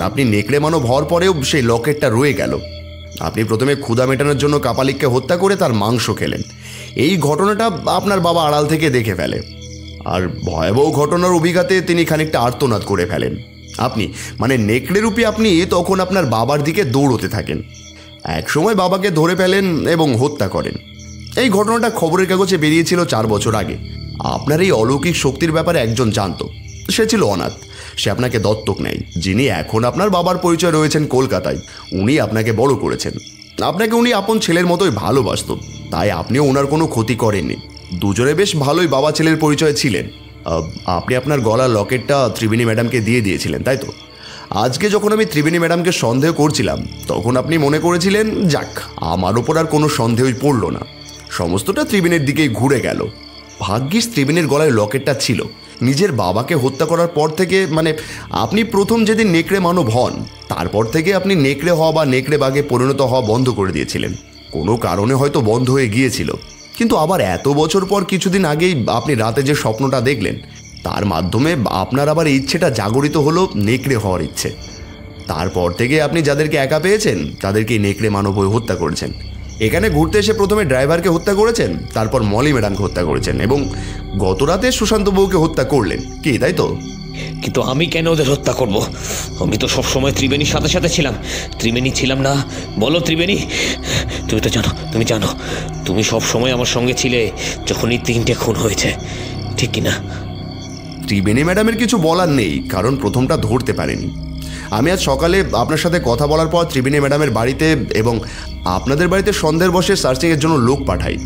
আপনি নেকড়ে মানব হওয়ার পরেও সেই লকেটটা রয়ে গেল। আপনি প্রথমে ক্ষুধা মেটানোর জন্য কাপালিককে হত্যা করে তার মাংস খেলেন। এই ঘটনাটা আপনার বাবা আড়াল থেকে দেখে ফেলে, আর ভয়াবহ ঘটনার অভিঘাতে তিনি খানিকটা আর্তনাদ করে ফেলেন। আপনি মানে নেকড়ে রূপী আপনি তখন আপনার বাবার দিকে দৌড়তে থাকেন। একসময় বাবাকে ধরে ফেলেন এবং হত্যা করেন। এই ঘটনাটা খবরের কাগজে বেরিয়েছিল 4 বছর আগে। আপনার এই অলৌকিক শক্তির ব্যাপারে একজন জানত। সে ছিল অনাথ। সে আপনাকে দত্তক নেয়। যিনি এখন আপনার বাবার পরিচয় রয়েছেন কলকাতায়, উনি আপনাকে বড় করেছেন। আপনাকে উনি আপন ছেলের মতোই ভালোবাসত, তাই আপনিও ওনার কোনো ক্ষতি করেননি। দুজনে বেশ ভালোই বাবা ছেলের পরিচয় ছিলেন। আপনি আপনার গলার লকেটটা ত্রিবেণী ম্যাডামকে দিয়ে দিয়েছিলেন, তাই তো? আজকে যখন আমি ত্রিবেণী ম্যাডামকে সন্দেহ করছিলাম, তখন আপনি মনে করেছিলেন যাক, আমার ওপর আর কোনো সন্দেহই পড়ল না, সমস্তটা ত্রিবেণীর দিকেই ঘুরে গেল। ভাগ্যিস ত্রিবেণীর গলায় লকেটটা ছিল। নিজের বাবাকে হত্যা করার পর থেকে, মানে আপনি প্রথম যেদিন নেকড়ে মানব হন, তারপর থেকে আপনি নেকড়ে হওয়া বা নেকড়ে বাঘে পরিণত হওয়া বন্ধ করে দিয়েছিলেন। কোনো কারণে হয়তো বন্ধ হয়ে গিয়েছিল, কিন্তু আবার এত বছর পর কিছুদিন আগেই আপনি রাতে যে স্বপ্নটা দেখলেন, তার মাধ্যমে আপনার আবার এই ইচ্ছেটা জাগরিত হলো নেকড়ে হওয়ার ইচ্ছে। তারপর থেকে আপনি যাদেরকে একা পেয়েছেন তাদেরকে নেকড়ে মানব হয়ে হত্যা করেছেন। এখানে ঘুরতে এসে প্রথমে ড্রাইভারকে হত্যা করেছেন, তারপর মলি ম্যাডামকে হত্যা করেছেন, এবং গত রাতে সুশান্ত বউকে হত্যা করলেন, কি তাই তো? কিন্তু আমি কেন ওদের হত্যা করব? আমি তো সবসময় ত্রিবেণীর সাথে সাথে ছিলাম। ত্রিবেণী ছিলাম না? বলো ত্রিবেণী, তুমি তো জানো, তুমি সবসময় আমার সঙ্গে ছিলে যখন এই 3টে খুন হয়েছে, ঠিক কিনা? ত্রিবেণী ম্যাডামের কিছু বলার নেই, কারণ প্রথমটা ধরতে পারেনি। আমি আজ সকালে আপনার সাথে কথা বলার পর ত্রিবেণী ম্যাডামের বাড়িতে এবং আপনাদের বাড়িতে সন্ধ্যের বসে সার্চিংয়ের জন্য লোক পাঠাই।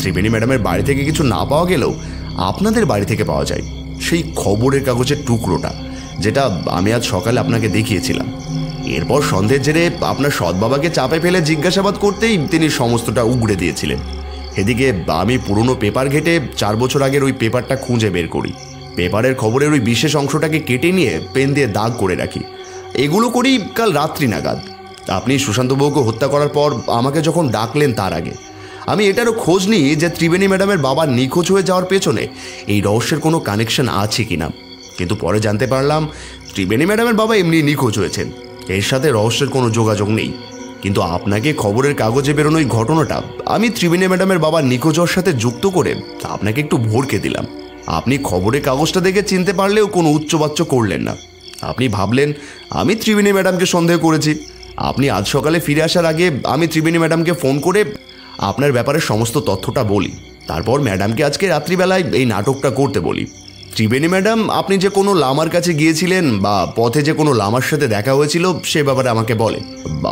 ত্রিবেণী ম্যাডামের বাড়ি থেকে কিছু না পাওয়া গেলেও আপনাদের বাড়ি থেকে পাওয়া যায় সেই খবরের কাগজের টুকরোটা, যেটা আমি আজ সকালে আপনাকে দেখিয়েছিলাম। এরপর সন্ধ্যের জেরে আপনার সৎবাবাকে চাপে ফেলে জিজ্ঞাসাবাদ করতেই তিনি সমস্তটা উগড়ে দিয়েছিলেন। এদিকে আমি পুরনো পেপার ঘেটে 4 বছর আগের ওই পেপারটা খুঁজে বের করি। পেপারের খবরের ওই বিশেষ অংশটাকে কেটে নিয়ে পেন দিয়ে দাগ করে রাখি। এগুলো করি কাল রাত্রি নাগাদ। আপনি সুশান্ত বউকে হত্যা করার পর আমাকে যখন ডাকলেন, তার আগে আমি এটারও খোঁজ নিই যে ত্রিবেণী ম্যাডামের বাবা নিখোঁজ হয়ে যাওয়ার পেছনে এই রহস্যের কোনো কানেকশন আছে কিনা। কিন্তু পরে জানতে পারলাম ত্রিবেণী ম্যাডামের বাবা এমনি নিখোঁজ হয়েছেন, এর সাথে রহস্যের কোনো যোগাযোগ নেই। কিন্তু আপনাকে খবরের কাগজে বেরোনো ওই ঘটনাটা আমি ত্রিবেণী ম্যাডামের বাবার নিখোঁজের সাথে যুক্ত করে আপনাকে একটু ভড়কে দিলাম। আপনি খবরের কাগজটা দেখে চিনতে পারলেও কোনো উচ্চবাচ্য করলেন না। আপনি ভাবলেন আমি ত্রিবেণী ম্যাডামকে সন্দেহ করেছি। আপনি আজ সকালে ফিরে আসার আগে আমি ত্রিবেণী ম্যাডামকে ফোন করে আপনার ব্যাপারে সমস্ত তথ্যটা বলি। তারপর ম্যাডামকে আজকে রাত্রিবেলায় এই নাটকটা করতে বলি। ত্রিবেণী ম্যাডাম আপনি যে কোনো লামার কাছে গিয়েছিলেন বা পথে যে কোনো লামার সাথে দেখা হয়েছিল সে ব্যাপারে আমাকে বলে।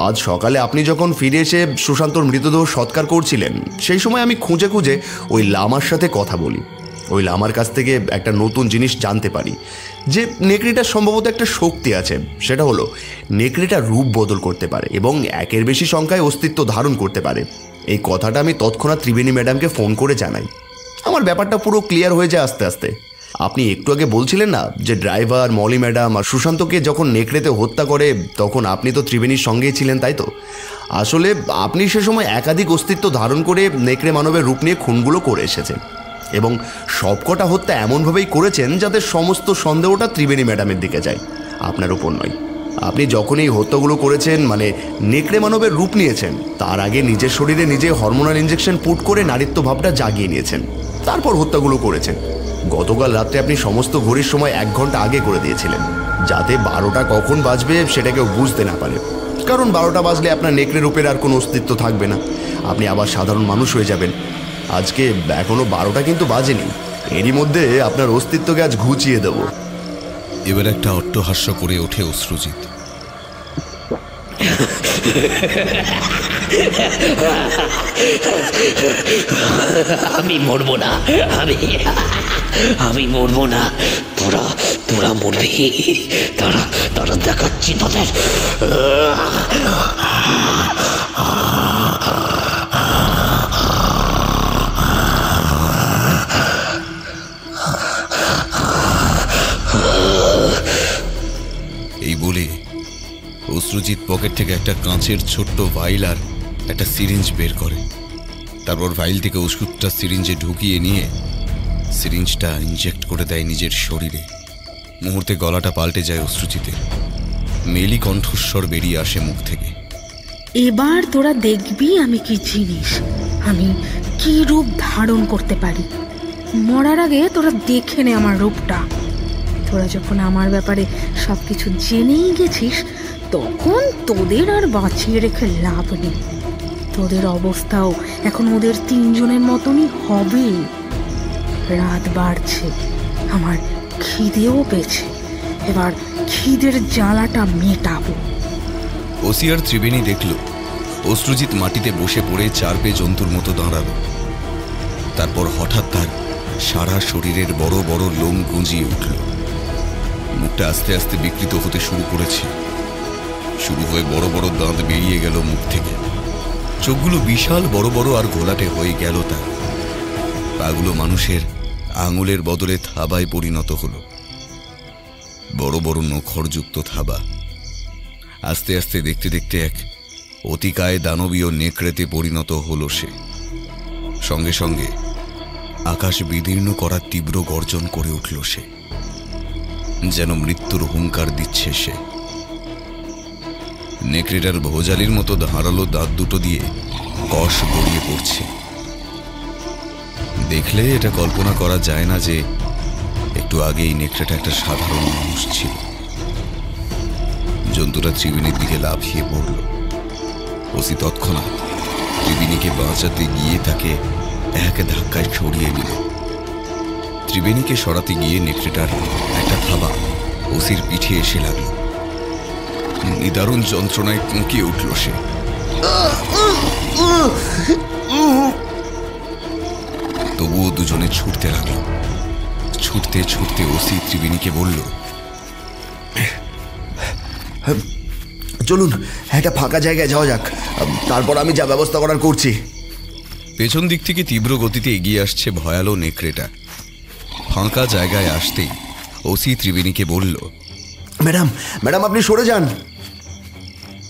আজ সকালে আপনি যখন ফিরে এসে সুশান্তর মৃতদেহ সৎকার করছিলেন সেই সময় আমি খুঁজে খুঁজে ওই লামার সাথে কথা বলি। ওই লামার কাছ থেকে একটা নতুন জিনিস জানতে পারি যে নেকড়েটার সম্ভবত একটা শক্তি আছে। সেটা হলো নেকড়েটা রূপ বদল করতে পারে এবং একের বেশি সংখ্যায় অস্তিত্ব ধারণ করতে পারে। এই কথাটা আমি তৎক্ষণাৎ ত্রিবেণী ম্যাডামকে ফোন করে জানাই। আমার ব্যাপারটা পুরো ক্লিয়ার হয়ে যায় আস্তে আস্তে। আপনি একটু আগে বলছিলেন না যে ড্রাইভার, মলি ম্যাডাম আর সুশান্তকে যখন নেকড়েতে হত্যা করে তখন আপনি তো ত্রিবেণীর সঙ্গেই ছিলেন, তাই তো? আসলে আপনি সে সময় একাধিক অস্তিত্ব ধারণ করে নেকড়ে মানবের রূপ নিয়ে খুনগুলো করে এসেছেন এবং সবকটা হত্যা এমনভাবেই করেছেন যাতে সমস্ত সন্দেহটা ত্রিবেণী ম্যাডামের দিকে যায়, আপনার উপর নয়। আপনি যখন এই হত্যাগুলো করেছেন মানে নেকড়ে মানবের রূপ নিয়েছেন তার আগে নিজের শরীরে নিজে হরমোনাল ইঞ্জেকশন পুট করে নারীত্ব ভাবটা জাগিয়ে নিয়েছেন, তারপর হত্যাগুলো করেছেন। গতকাল রাত্রে আপনি সমস্ত ঘড়ির সময় 1 ঘন্টা আগে করে দিয়েছিলেন যাতে 12টা কখন বাজবে সেটা কেউ বুঝতে না পারে, কারণ 12টা বাজলে আপনার নেকড়ে রূপের আর কোনো অস্তিত্ব থাকবে না, আপনি আবার সাধারণ মানুষ হয়ে যাবেন। আজকে এখনো 12টা কিন্তু বাজেনি, এরই মধ্যে আপনার অস্তিত্বকে আজ ঘুচিয়ে দেব। এবার একটা অট্টহাস্য করে ওঠে অশ্রুজিৎ। আমি মরবো না, আমি মরবো না। তোরা মরবি, তারা দেখাচ্ছি তোদের। এই বলে অশ্রুজিৎ পকেট থেকে একটা কাঁচের ছোট্ট ভাইল আর একটা সিরিঞ্জ বের করে। তারপর ভাইল থেকে ওষুধটা সিরিঞ্জে ঢুকিয়ে নিয়ে সিরিঞ্জটা ইনজেক্ট করে দেয় নিজের শরীরে। মুহূর্তে গলাটা পাল্টে যায় অশ্রুজিতের, মেলি কণ্ঠস্বর বেরিয়ে আসে মুখ থেকে। এবার তোরা দেখবি আমি কি জিনিস, আমি কি রূপ ধারণ করতে পারি। মরার আগে তোরা দেখে নে আমার রূপটা। তোরা যখন আমার ব্যাপারে সবকিছু জেনেই গেছিস তখন তোদের আর বাঁচিয়ে রেখে লাভ নেই। তোদের অবস্থাও এখন ওদের 3 জনের মতনই হবে। রাত বাড়ছে, আমার খিদেও পেয়েছে, এবার খিদের জ্বালাটা মেটাবো। ওসি আর ত্রিবেণী দেখল অশ্রুজিৎ মাটিতে বসে পড়ে 4 পে জন্তুর মতো দাঁড়ালো। তারপর হঠাৎ তার সারা শরীরের বড় বড় লোম গুঁজিয়ে উঠল। মুখটা আস্তে আস্তে বিকৃত হতে শুরু করেছে, শুরু হয়ে বড় বড় দাঁত বেরিয়ে গেল মুখ থেকে। চোখগুলো বিশাল বড় বড় আর ঘোলাটে হয়ে গেল তার। পাগুলো মানুষের আঙুলের বদলে থাবায় পরিণত হলো, বড় বড় নখরযুক্ত থাবা। আস্তে আস্তে দেখতে দেখতে এক অতিকায় দানবীয় নেকড়েতে পরিণত হলো সে। সঙ্গে সঙ্গে আকাশ বিদীর্ণ করার তীব্র গর্জন করে উঠল সে, যেন মৃত্যুর হুঙ্কার দিচ্ছে সে। নেকড়েটার ভোজালির মতো ধারালো দাঁত দুটো দিয়ে কষ গড়িয়ে পড়ছে। দেখলে এটা কল্পনা করা যায় না যে একটু আগেই নেকড়েটা একটা সাধারণ মানুষ ছিল। জন্তুটা ত্রিবেণীর দিকে লাফিয়ে পড়ল। ওসি তৎক্ষণাৎ ত্রিবেণীকে বাঁচাতে গিয়ে তাকে এক ধাক্কায় ছড়িয়ে নিল। ত্রিবেণীকে সরাতে গিয়ে নেকড়েটার একটা থাবা ওসির পিঠে এসে লাগলো। নিদারুণ যন্ত্রণায় কুঁকিয়ে উঠল সে। তবুও দুজনে ছুটতে লাগলো। ছুটতে ছুটতে ওসি ত্রিবেণীকে বলল, চলুন একটা ফাঁকা জায়গায় যাওয়া যাক, তারপর আমি যা ব্যবস্থা করার করছি। পেছন দিক থেকে তীব্র গতিতে এগিয়ে আসছে ভয়ালো নেকড়েটা। ফাঁকা জায়গায় আসতেই ওসি ত্রিবেণীকে বলল, ম্যাডাম ম্যাডাম আপনি সরে যান।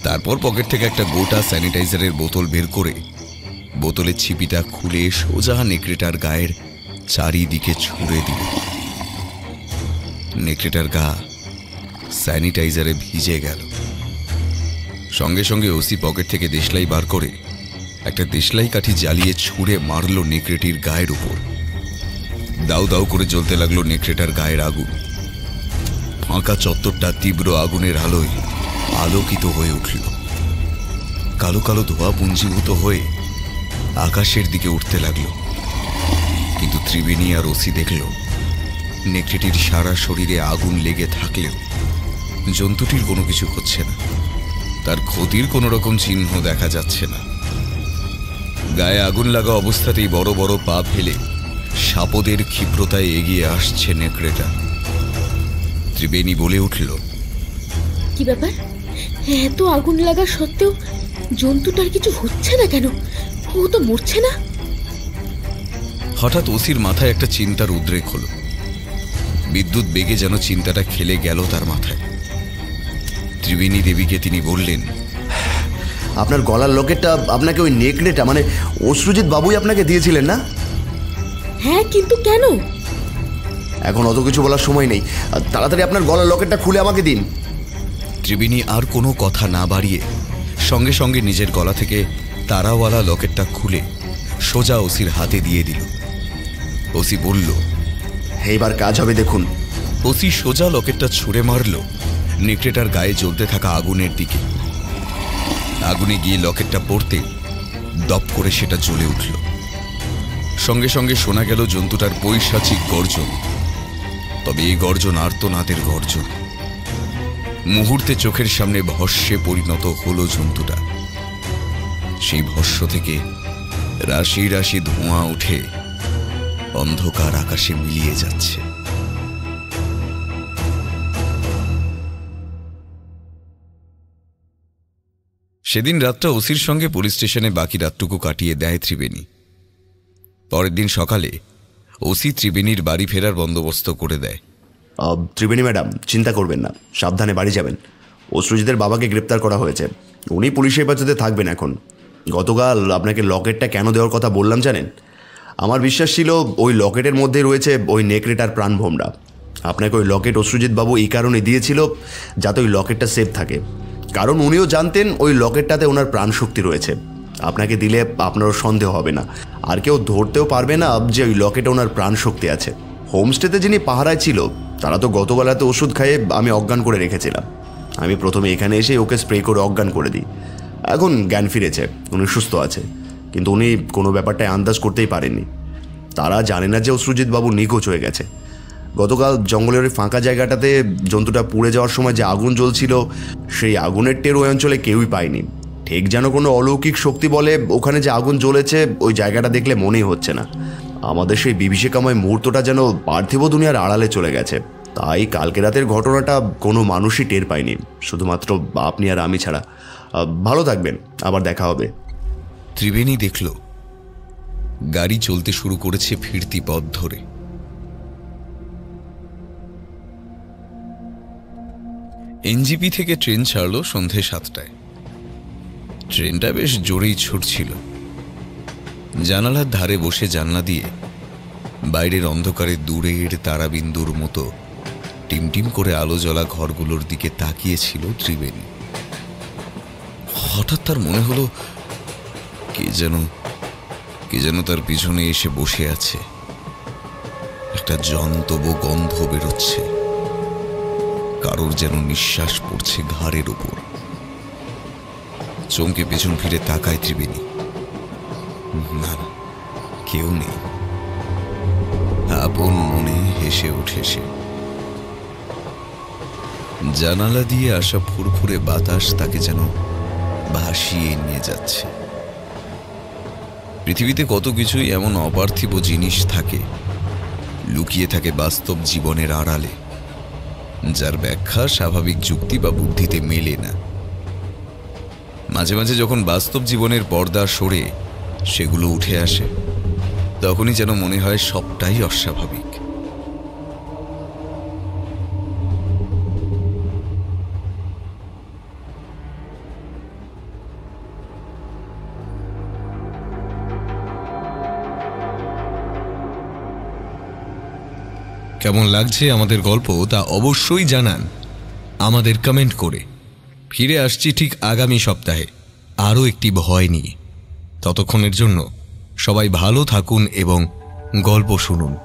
তারপর পকেট থেকে একটা গোটা স্যানিটাইজারের বোতল বের করে বোতলের ছিপিটা খুলে সোজা নেকড়েটার গায়ের চারিদিকে ছুঁড়ে দিল। নেকড়েটার গা স্যানিটাইজারে ভিজে গেল। সঙ্গে সঙ্গে ওসি পকেট থেকে দেশলাই বার করে একটা দেশলাই কাঠি জ্বালিয়ে ছুঁড়ে মারল নেকড়েটির গায়ের উপর। দাউ দাউ করে জ্বলতে লাগলো নেকড়েটার গায়ের আগুন। ফাঁকা চত্বরটা তীব্র আগুনের আলোয় আলোকিত হয়ে উঠল। কালো কালো ধোঁয়া পুঞ্জীভূত হয়ে আকাশের দিকে উঠতে লাগলো। কিন্তু ত্রিবেণী আর ওসি দেখল নেকড়েটির সারা শরীরে আগুন লেগে থাকলেও জন্তুটির কোনো কিছু হচ্ছে না। তার ক্ষতির কোনো রকম চিহ্ন দেখা যাচ্ছে না। গায়ে আগুন লাগা অবস্থাতেই বড় বড় পা ফেলে সাপদের ক্ষিপ্রতায় এগিয়ে আসছে নেকড়েটা। ত্রিবেণী বলে উঠল, কি ব্যাপার? এত আগুন লাগা সত্ত্বেও জন্তুটার কিছু হচ্ছে না কেন? ও তো মরছে না। হঠাৎ ওসির মাথায় একটা চিন্তার উদ্রেক হলো। বিদ্যুৎ বেগে যেন চিন্তাটা খেলে গেল তার মাথায়। ত্রিবেণী দেবীকে তিনি বললেন, আপনার গলার লকেটটা আপনাকে ওই নেকড়েটা মানে অশ্রুজিৎ বাবুই আপনাকে দিয়েছিলেন না? হ্যাঁ, কিন্তু কেন? এখন অত কিছু বলার সময় নেই, তাড়াতাড়ি আপনার গলার লকেটটা খুলে আমাকে দিন। ত্রিবেণী আর কোনো কথা না বাড়িয়ে সঙ্গে সঙ্গে নিজের গলা থেকে তারাওয়ালা লকেটটা খুলে সোজা ওসির হাতে দিয়ে দিল। ওসি বলল, এইবার কাজ হবে দেখুন। ওসি সোজা লকেটটা ছুঁড়ে মারল নেকড়েটার গায়ে জ্বলতে থাকা আগুনের দিকে। আগুনে গিয়ে লকেটটা পড়তে দপ করে সেটা জ্বলে উঠল। সঙ্গে সঙ্গে শোনা গেল জন্তুটার পৈশাচিক গর্জন। তবে এই গর্জন আর্তনাদের গর্জন। মুহূর্তে চোখের সামনে ভস্মে পরিণত হলো জন্তুটা। সেই ভস্ম থেকে রাশি রাশি ধোঁয়া উঠে অন্ধকার আকাশে মিলিয়ে যাচ্ছে। সেদিন রাতটা ওসির সঙ্গে পুলিশ স্টেশনে বাকি রাতটুকু কাটিয়ে দেয় ত্রিবেণী। পরের দিন সকালে ওসি ত্রিবেণীর বাড়ি ফেরার বন্দোবস্ত করে দেয়। ত্রিবেণী ম্যাডাম, চিন্তা করবেন না, সাবধানে বাড়ি যাবেন। অশ্রুজিতের বাবাকে গ্রেপ্তার করা হয়েছে, উনি পুলিশের হেফাজতে থাকবেন এখন। গতকাল আপনাকে লকেটটা কেন দেওয়ার কথা বললাম জানেন? আমার বিশ্বাস ছিল ওই লকেটের মধ্যে রয়েছে ওই নেকড়েটার প্রাণভোমরা। আপনাকে ওই লকেট অশ্রুজিৎ বাবু এই কারণে দিয়েছিল যাতে ওই লকেটটা সেফ থাকে, কারণ উনিও জানতেন ওই লকেটটাতে ওনার প্রাণশক্তি রয়েছে। আপনাকে দিলে আপনারও সন্দেহ হবে না, আর কেউ ধরতেও পারবে না যে ওই লকেটে ওনার প্রাণশক্তি আছে। হোমস্টেতে যিনি পাহারায় ছিল তারা তো গতবেলাতে ওষুধ খাইয়ে আমি অজ্ঞান করে রেখেছিলাম। আমি প্রথমে এখানে এসে ওকে স্প্রে করে অজ্ঞান করে দিই। এখন জ্ঞান ফিরেছে, উনি সুস্থ আছে, কিন্তু উনি কোনো ব্যাপারটায় আন্দাজ করতেই পারেননি। তারা জানে না যে অশ্রুজিৎ বাবু নিখোঁজ হয়ে গেছে। গতকাল জঙ্গলের ওই ফাঁকা জায়গাটাতে জন্তুটা পুড়ে যাওয়ার সময় যে আগুন জ্বলছিল, সেই আগুনের টের ওই অঞ্চলে কেউই পায়নি। ঠিক যেন কোনো অলৌকিক শক্তি বলে ওখানে যে আগুন জ্বলেছে ওই জায়গাটা দেখলে মনেই হচ্ছে না। আমাদের সেই বিভীষিকাময় মুহূর্তটা যেন পার্থিব দুনিয়ার আড়ালে চলে গেছে। তাই কালকে রাতের ঘটনাটা কোনো মানুষই টের পায়নি, শুধুমাত্র আপনি আর আমি ছাড়া। ভালো থাকবেন, আবার দেখা হবে। ত্রিবেণী দেখল গাড়ি চলতে শুরু করেছে ফিরতি পথ ধরে। এনজিপি থেকে ট্রেন ছাড়ল সন্ধে 7টায়। ট্রেনটা বেশ জোরেই ছুটছিল। জানালার ধারে বসে জানলা দিয়ে বাইরের অন্ধকারে দূরের তারাবিন্দুর মতো টিমটিম করে আলো জ্বলা ঘরগুলোর দিকে তাকিয়েছিল ত্রিবেণী। হঠাৎ তার মনে হলো কে যেন তার পিছনে এসে বসে আছে। একটা জন্তব গন্ধ বেরোচ্ছে, কারোর যেন নিঃশ্বাস পড়ছে ঘাড়ের উপর। চমকে পেছন ফিরে তাকায় ত্রিবেণী। না, কেউ নেই। আপন মনে হেসে ওঠে সে। জানালা দিয়ে আসা ফুরফুরে বাতাস তাকে যেন ভাসিয়ে নিয়ে যাচ্ছে। পৃথিবীতে কত কিছুই এমন অপার্থিব জিনিস থাকে, লুকিয়ে থাকে বাস্তব জীবনের আড়ালে, যার ব্যাখ্যা স্বাভাবিক যুক্তি বা বুদ্ধিতে মেলে না। মাঝে মাঝে যখন বাস্তব জীবনের পর্দা সরে সেগুলো উঠে আসে, তখনই যেন মনে হয় সবটাই অস্বাভাবিক। কেমন লাগছে আমাদের গল্প তা অবশ্যই জানান আমাদের কমেন্ট করে। ফিরে আসছি ঠিক আগামী সপ্তাহে আরও একটি ভয় নিয়ে। ততক্ষণের জন্য সবাই ভালো থাকুন এবং গল্প শুনুন।